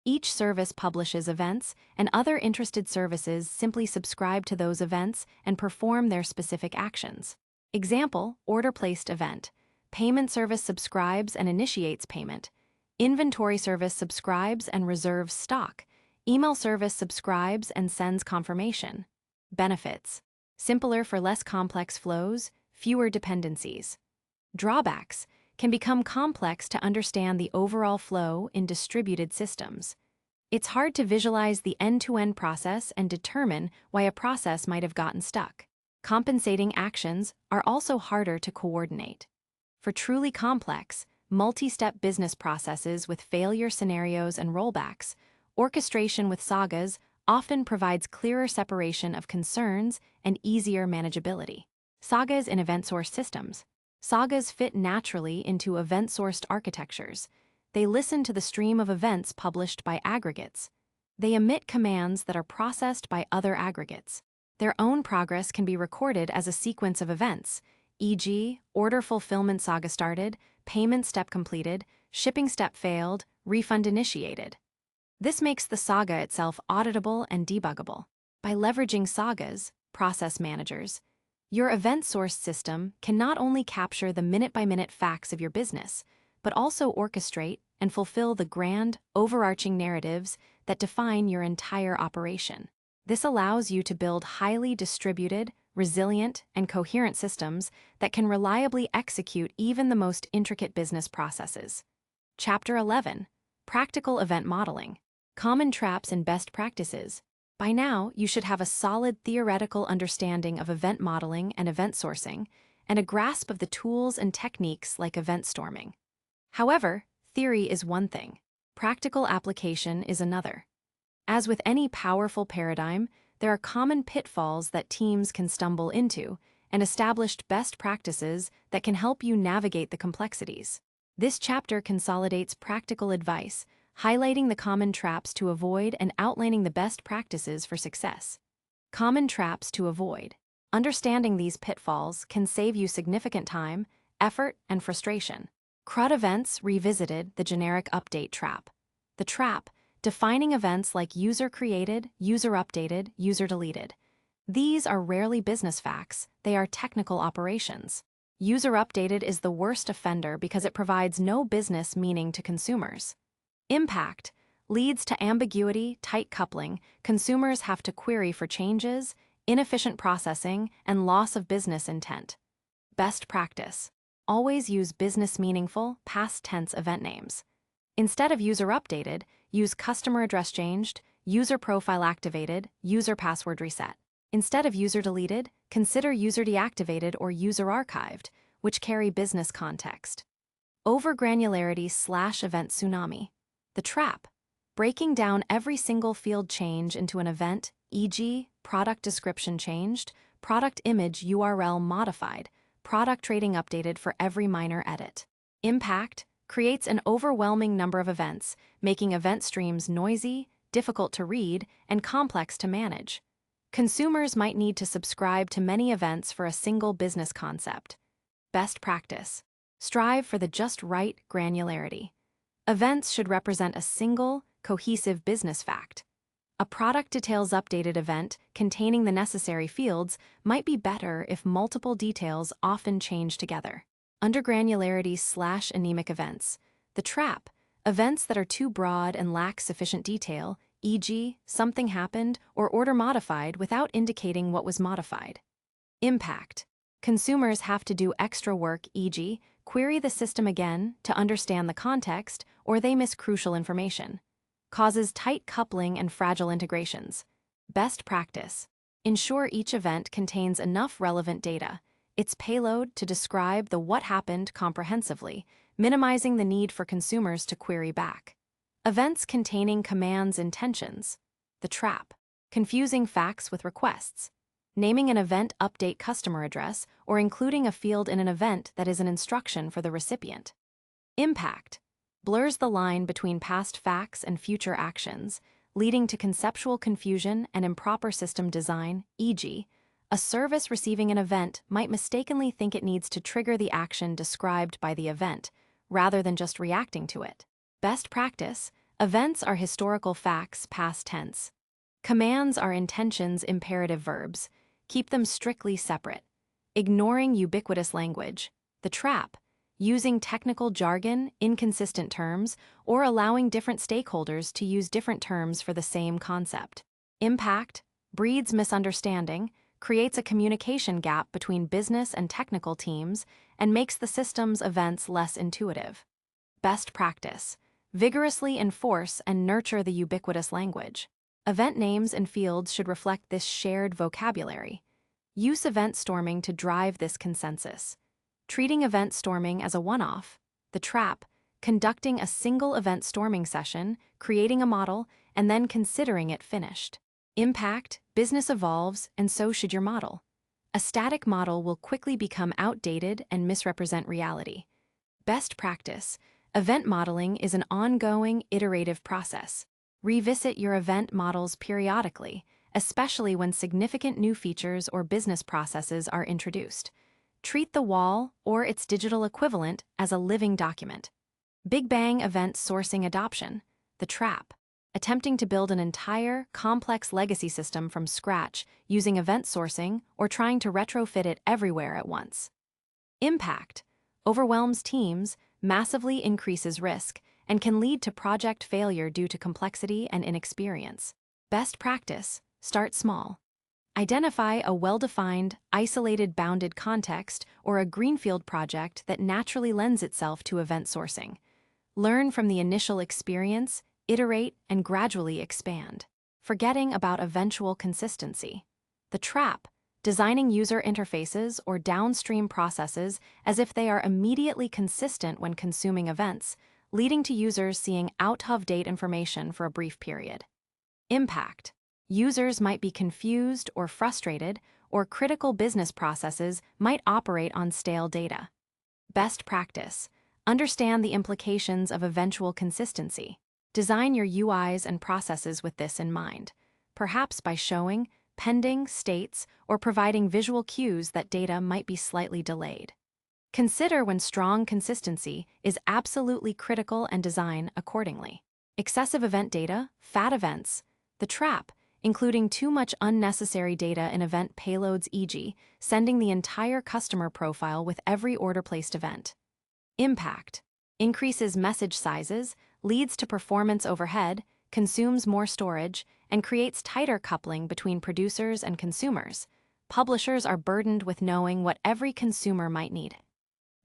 Each service publishes events, and other interested services simply subscribe to those events and perform their specific actions. Example: order-placed event. Payment service subscribes and initiates payment. Inventory service subscribes and reserves stock. Email service subscribes and sends confirmation. Benefits: simpler for less complex flows, fewer dependencies. Drawbacks: can become complex to understand the overall flow in distributed systems. It's hard to visualize the end-to-end process and determine why a process might have gotten stuck. Compensating actions are also harder to coordinate. For truly complex, multi-step business processes with failure scenarios and rollbacks, orchestration with sagas often provides clearer separation of concerns and easier manageability. Sagas in event-sourced systems. Sagas fit naturally into event-sourced architectures. They listen to the stream of events published by aggregates. They emit commands that are processed by other aggregates. Their own progress can be recorded as a sequence of events, e.g., order fulfillment saga started, payment step completed, shipping step failed, refund initiated. This makes the saga itself auditable and debuggable. By leveraging sagas, process managers, your event-sourced system can not only capture the minute-by-minute facts of your business, but also orchestrate and fulfill the grand, overarching narratives that define your entire operation. This allows you to build highly distributed, resilient, and coherent systems that can reliably execute even the most intricate business processes. Chapter 11. Practical Event Modeling. Common Traps and Best Practices. By now, you should have a solid theoretical understanding of event modeling and event sourcing, and a grasp of the tools and techniques like event storming. However, theory is one thing. Practical application is another. As with any powerful paradigm, there are common pitfalls that teams can stumble into, and established best practices that can help you navigate the complexities. This chapter consolidates practical advice, highlighting the common traps to avoid and outlining the best practices for success. Common traps to avoid. Understanding these pitfalls can save you significant time, effort, and frustration. CRUD Events Revisited: the generic update trap. The trap: defining events like user created, user updated, user deleted. These are rarely business facts, they are technical operations. User updated is the worst offender because it provides no business meaning to consumers. Impact leads to ambiguity, tight coupling, consumers have to query for changes, inefficient processing, and loss of business intent. Best practice: always use business meaningful, past tense event names. Instead of user updated, use customer address changed, user profile activated, user password reset. Instead of user deleted, consider user deactivated or user archived, which carry business context. Overgranularity/event tsunami. The trap: breaking down every single field change into an event, e.g., product description changed, product image URL modified, product rating updated for every minor edit. Impact creates an overwhelming number of events, making event streams noisy, difficult to read, and complex to manage. Consumers might need to subscribe to many events for a single business concept. Best practice: strive for the just right granularity. Events should represent a single, cohesive business fact. A product details updated event containing the necessary fields might be better if multiple details often change together. Undergranularity/anemic events. The trap: events that are too broad and lack sufficient detail, e.g., something happened or order modified without indicating what was modified. Impact: consumers have to do extra work, e.g., query the system again to understand the context, or they miss crucial information. Causes tight coupling and fragile integrations. Best practice: ensure each event contains enough relevant data, its payload to describe the what happened comprehensively, minimizing the need for consumers to query back. Events containing commands intentions. The trap: confusing facts with requests. Naming an event update customer address or including a field in an event that is an instruction for the recipient. Impact: blurs the line between past facts and future actions, leading to conceptual confusion and improper system design, e.g., a service receiving an event might mistakenly think it needs to trigger the action described by the event, rather than just reacting to it. Best practice: events are historical facts past tense. Commands are intentions imperative verbs. Keep them strictly separate. Ignoring ubiquitous language. The trap: using technical jargon, inconsistent terms, or allowing different stakeholders to use different terms for the same concept. Impact: breeds misunderstanding, creates a communication gap between business and technical teams, and makes the system's events less intuitive. Best practice: vigorously enforce and nurture the ubiquitous language. Event names and fields should reflect this shared vocabulary. Use event storming to drive this consensus. Treating event storming as a one-off. The trap: conducting a single event storming session, creating a model, and then considering it finished. Impact: business evolves, and so should your model. A static model will quickly become outdated and misrepresent reality. Best practice: event modeling is an ongoing, iterative process. Revisit your event models periodically, especially when significant new features or business processes are introduced. Treat the wall, or its digital equivalent, as a living document. Big Bang event sourcing adoption. The trap: attempting to build an entire, complex legacy system from scratch using event sourcing or trying to retrofit it everywhere at once. Impact: overwhelms teams, massively increases risk, and can lead to project failure due to complexity and inexperience. Best practice: start small. Identify a well-defined, isolated bounded context or a greenfield project that naturally lends itself to event sourcing. Learn from the initial experience, iterate, and gradually expand, forgetting about eventual consistency. The trap: designing user interfaces or downstream processes as if they are immediately consistent when consuming events, leading to users seeing out-of-date information for a brief period. Impact: users might be confused or frustrated, or critical business processes might operate on stale data. Best practice: understand the implications of eventual consistency. Design your UIs and processes with this in mind, perhaps by showing, pending states, or providing visual cues that data might be slightly delayed. Consider when strong consistency is absolutely critical and design accordingly. Excessive event data, fat events. The trap: including too much unnecessary data in event payloads, e.g., sending the entire customer profile with every order-placed event. Impact: increases message sizes, leads to performance overhead, consumes more storage, and creates tighter coupling between producers and consumers. Publishers are burdened with knowing what every consumer might need.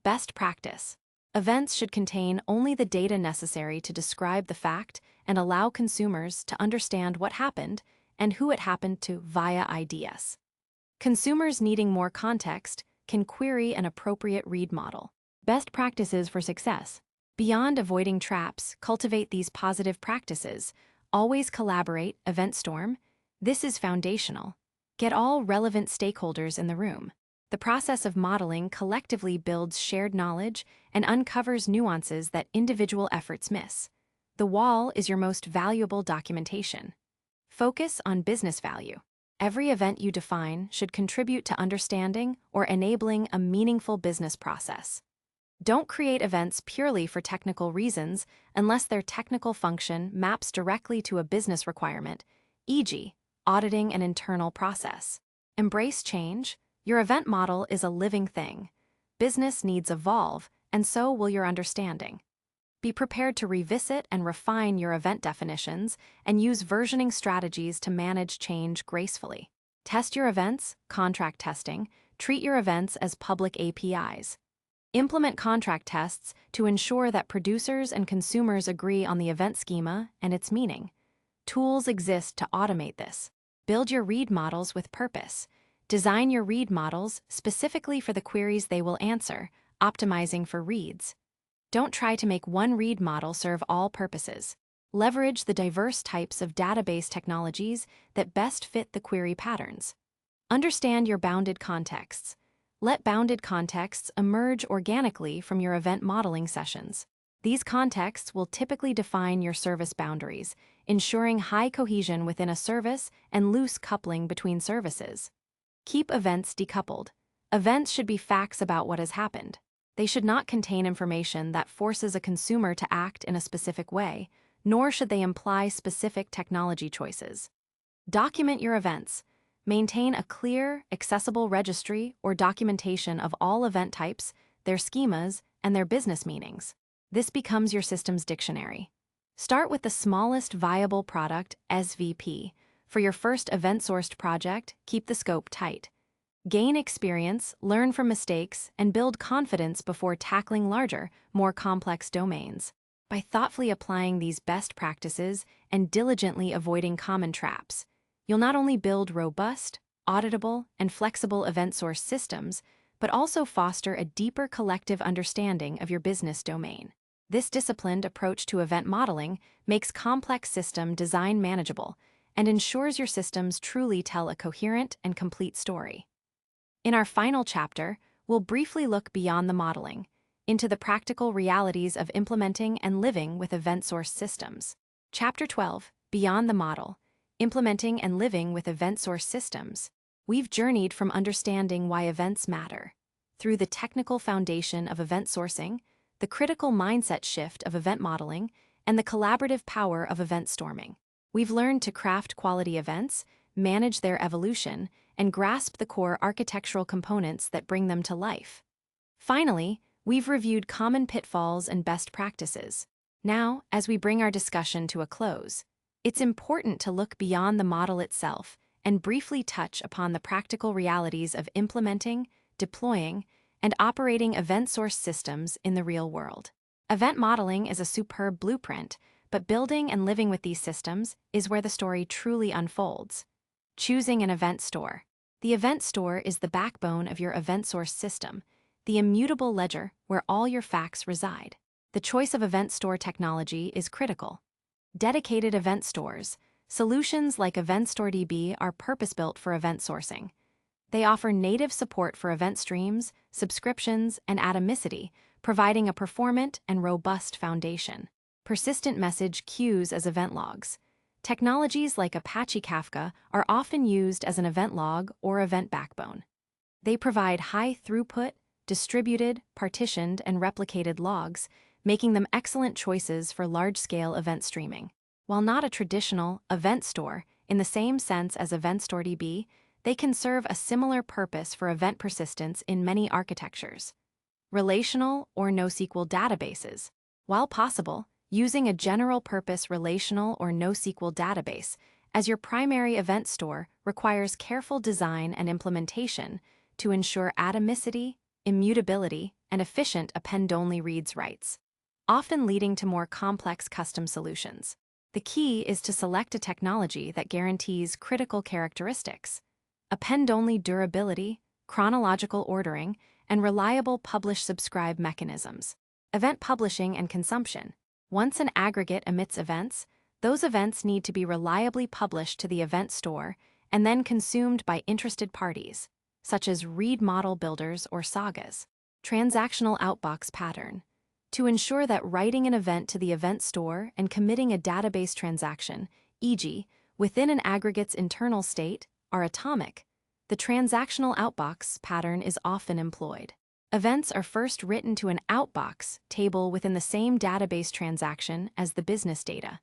Best practice: events should contain only the data necessary to describe the fact and allow consumers to understand what happened and who it happened to via IDS. Consumers needing more context can query an appropriate read model. Best practices for success: beyond avoiding traps, cultivate these positive practices. Always collaborate, event storm. This is foundational. Get all relevant stakeholders in the room. The process of modeling collectively builds shared knowledge and uncovers nuances that individual efforts miss. The wall is your most valuable documentation. Focus on business value. Every event you define should contribute to understanding or enabling a meaningful business process. Don't create events purely for technical reasons unless their technical function maps directly to a business requirement, e.g., auditing an internal process. Embrace change. Your event model is a living thing. Business needs evolve, and so will your understanding. Be prepared to revisit and refine your event definitions and use versioning strategies to manage change gracefully. Test your events, contract testing. Treat your events as public APIs. Implement contract tests to ensure that producers and consumers agree on the event schema and its meaning. Tools exist to automate this. Build your read models with purpose. Design your read models specifically for the queries they will answer, optimizing for reads. Don't try to make one read model serve all purposes. Leverage the diverse types of database technologies that best fit the query patterns. Understand your bounded contexts. Let bounded contexts emerge organically from your event modeling sessions. These contexts will typically define your service boundaries, ensuring high cohesion within a service and loose coupling between services. Keep events decoupled. Events should be facts about what has happened. They should not contain information that forces a consumer to act in a specific way, nor should they imply specific technology choices. Document your events. Maintain a clear, accessible registry or documentation of all event types, their schemas, and their business meanings. This becomes your system's dictionary. Start with the smallest viable product, SVP. For your first event-sourced project, keep the scope tight. Gain experience, learn from mistakes, and build confidence before tackling larger, more complex domains. By thoughtfully applying these best practices and diligently avoiding common traps, you'll not only build robust, auditable, and flexible event-source systems, but also foster a deeper collective understanding of your business domain. This disciplined approach to event modeling makes complex system design manageable and ensures your systems truly tell a coherent and complete story. In our final chapter, we'll briefly look beyond the modeling, into the practical realities of implementing and living with event-source systems. Chapter 12, Beyond the Model, Implementing and Living with Event-Source Systems. We've journeyed from understanding why events matter, through the technical foundation of event sourcing, the critical mindset shift of event modeling, and the collaborative power of event storming. We've learned to craft quality events, manage their evolution, and grasp the core architectural components that bring them to life. Finally, we've reviewed common pitfalls and best practices. Now, as we bring our discussion to a close, it's important to look beyond the model itself and briefly touch upon the practical realities of implementing, deploying, and operating event-source systems in the real world. Event modeling is a superb blueprint, but building and living with these systems is where the story truly unfolds. Choosing an event store. The event store is the backbone of your event-source system, the immutable ledger where all your facts reside. The choice of event store technology is critical. Dedicated event stores. Solutions like EventStoreDB are purpose-built for event sourcing. They offer native support for event streams, subscriptions, and atomicity, providing a performant and robust foundation. Persistent message queues as event logs. Technologies like Apache Kafka are often used as an event log or event backbone. They provide high-throughput, distributed, partitioned, and replicated logs, making them excellent choices for large-scale event streaming. While not a traditional event store, In the same sense as EventStoreDB, they can serve a similar purpose for event persistence in many architectures. Relational or NoSQL databases. While possible, using a general-purpose relational or NoSQL database as your primary event store requires careful design and implementation to ensure atomicity, immutability, and efficient append-only reads writes, often leading to more complex custom solutions. The key is to select a technology that guarantees critical characteristics: append-only durability, chronological ordering, and reliable publish-subscribe mechanisms. Event publishing and consumption. Once an aggregate emits events, those events need to be reliably published to the event store and then consumed by interested parties, such as read model builders or sagas. Transactional outbox pattern. To ensure that writing an event to the event store and committing a database transaction, e.g., within an aggregate's internal state, are atomic, the transactional outbox pattern is often employed. Events are first written to an outbox table within the same database transaction as the business data.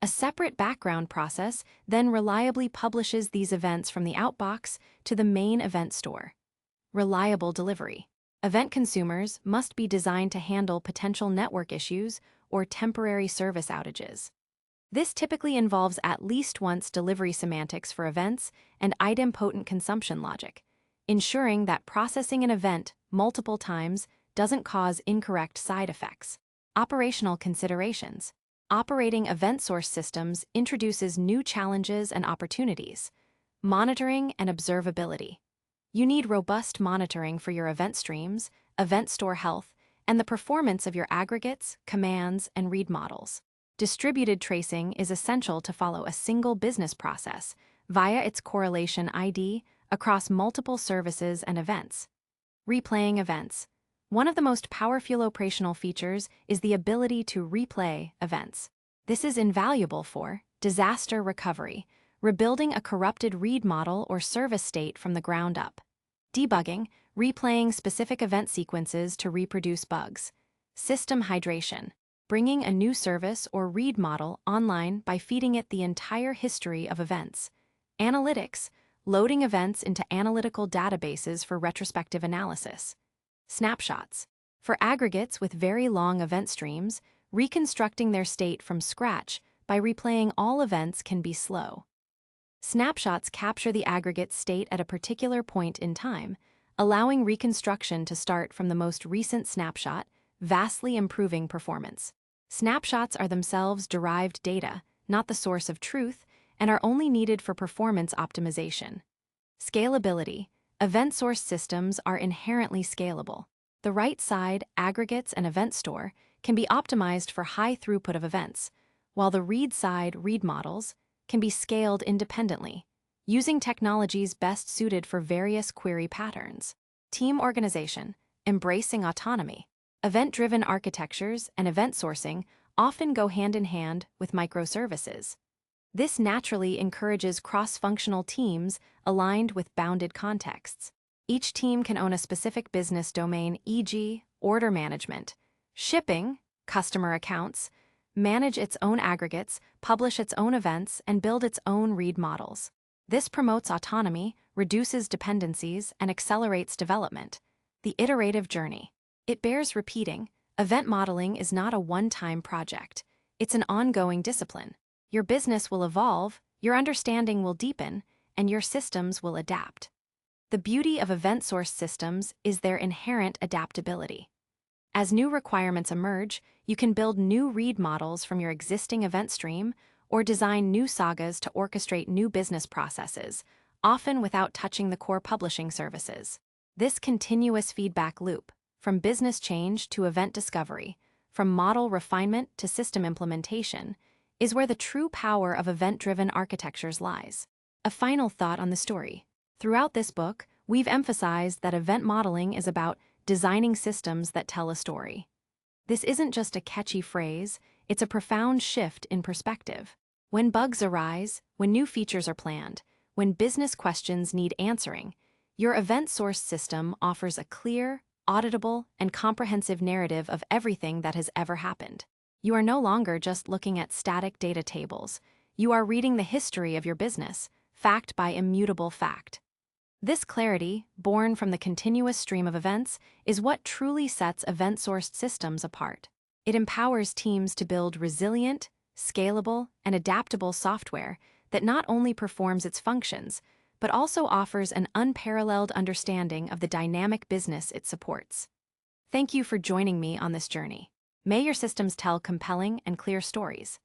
A separate background process then reliably publishes these events from the outbox to the main event store. Reliable delivery. Event consumers must be designed to handle potential network issues or temporary service outages. This typically involves at least once delivery semantics for events and idempotent consumption logic, ensuring that processing an event multiple times doesn't cause incorrect side effects. Operational considerations. Operating event source systems introduces new challenges and opportunities. Monitoring and observability. You need robust monitoring for your event streams, event store health, and the performance of your aggregates, commands, and read models. Distributed tracing is essential to follow a single business process via its correlation ID across multiple services and events. Replaying events. One of the most powerful operational features is the ability to replay events. This is invaluable for disaster recovery, rebuilding a corrupted read model or service state from the ground up. Debugging, replaying specific event sequences to reproduce bugs. System hydration, bringing a new service or read model online by feeding it the entire history of events. Analytics, loading events into analytical databases for retrospective analysis. Snapshots. For aggregates with very long event streams, reconstructing their state from scratch by replaying all events can be slow. Snapshots capture the aggregate state at a particular point in time, allowing reconstruction to start from the most recent snapshot, vastly improving performance. Snapshots are themselves derived data, not the source of truth, and are only needed for performance optimization. Scalability. Event source systems are inherently scalable. The right side, aggregates, and event store can be optimized for high throughput of events, while the read side, read models, can be scaled independently, using technologies best suited for various query patterns. Team organization, embracing autonomy. Event-driven architectures and event sourcing often go hand in hand with microservices. This naturally encourages cross-functional teams aligned with bounded contexts. Each team can own a specific business domain, e.g., order management, shipping, customer accounts, manage its own aggregates, publish its own events, and build its own read models. This promotes autonomy, reduces dependencies, and accelerates development. The iterative journey. It bears repeating, event modeling is not a one-time project. It's an ongoing discipline. Your business will evolve, your understanding will deepen, and your systems will adapt. The beauty of event source systems is their inherent adaptability. As new requirements emerge, you can build new read models from your existing event stream or design new sagas to orchestrate new business processes, often without touching the core publishing services. This continuous feedback loop, from business change to event discovery, from model refinement to system implementation, is where the true power of event-driven architectures lies. A final thought on the story. Throughout this book, we've emphasized that event modeling is about designing systems that tell a story. This isn't just a catchy phrase, it's a profound shift in perspective. When bugs arise, when new features are planned, when business questions need answering, your event source system offers a clear, auditable, and comprehensive narrative of everything that has ever happened. You are no longer just looking at static data tables. You are reading the history of your business, fact by immutable fact. This clarity, born from the continuous stream of events, is what truly sets event-sourced systems apart. It empowers teams to build resilient, scalable, and adaptable software that not only performs its functions, but also offers an unparalleled understanding of the dynamic business it supports. Thank you for joining me on this journey. May your systems tell compelling and clear stories.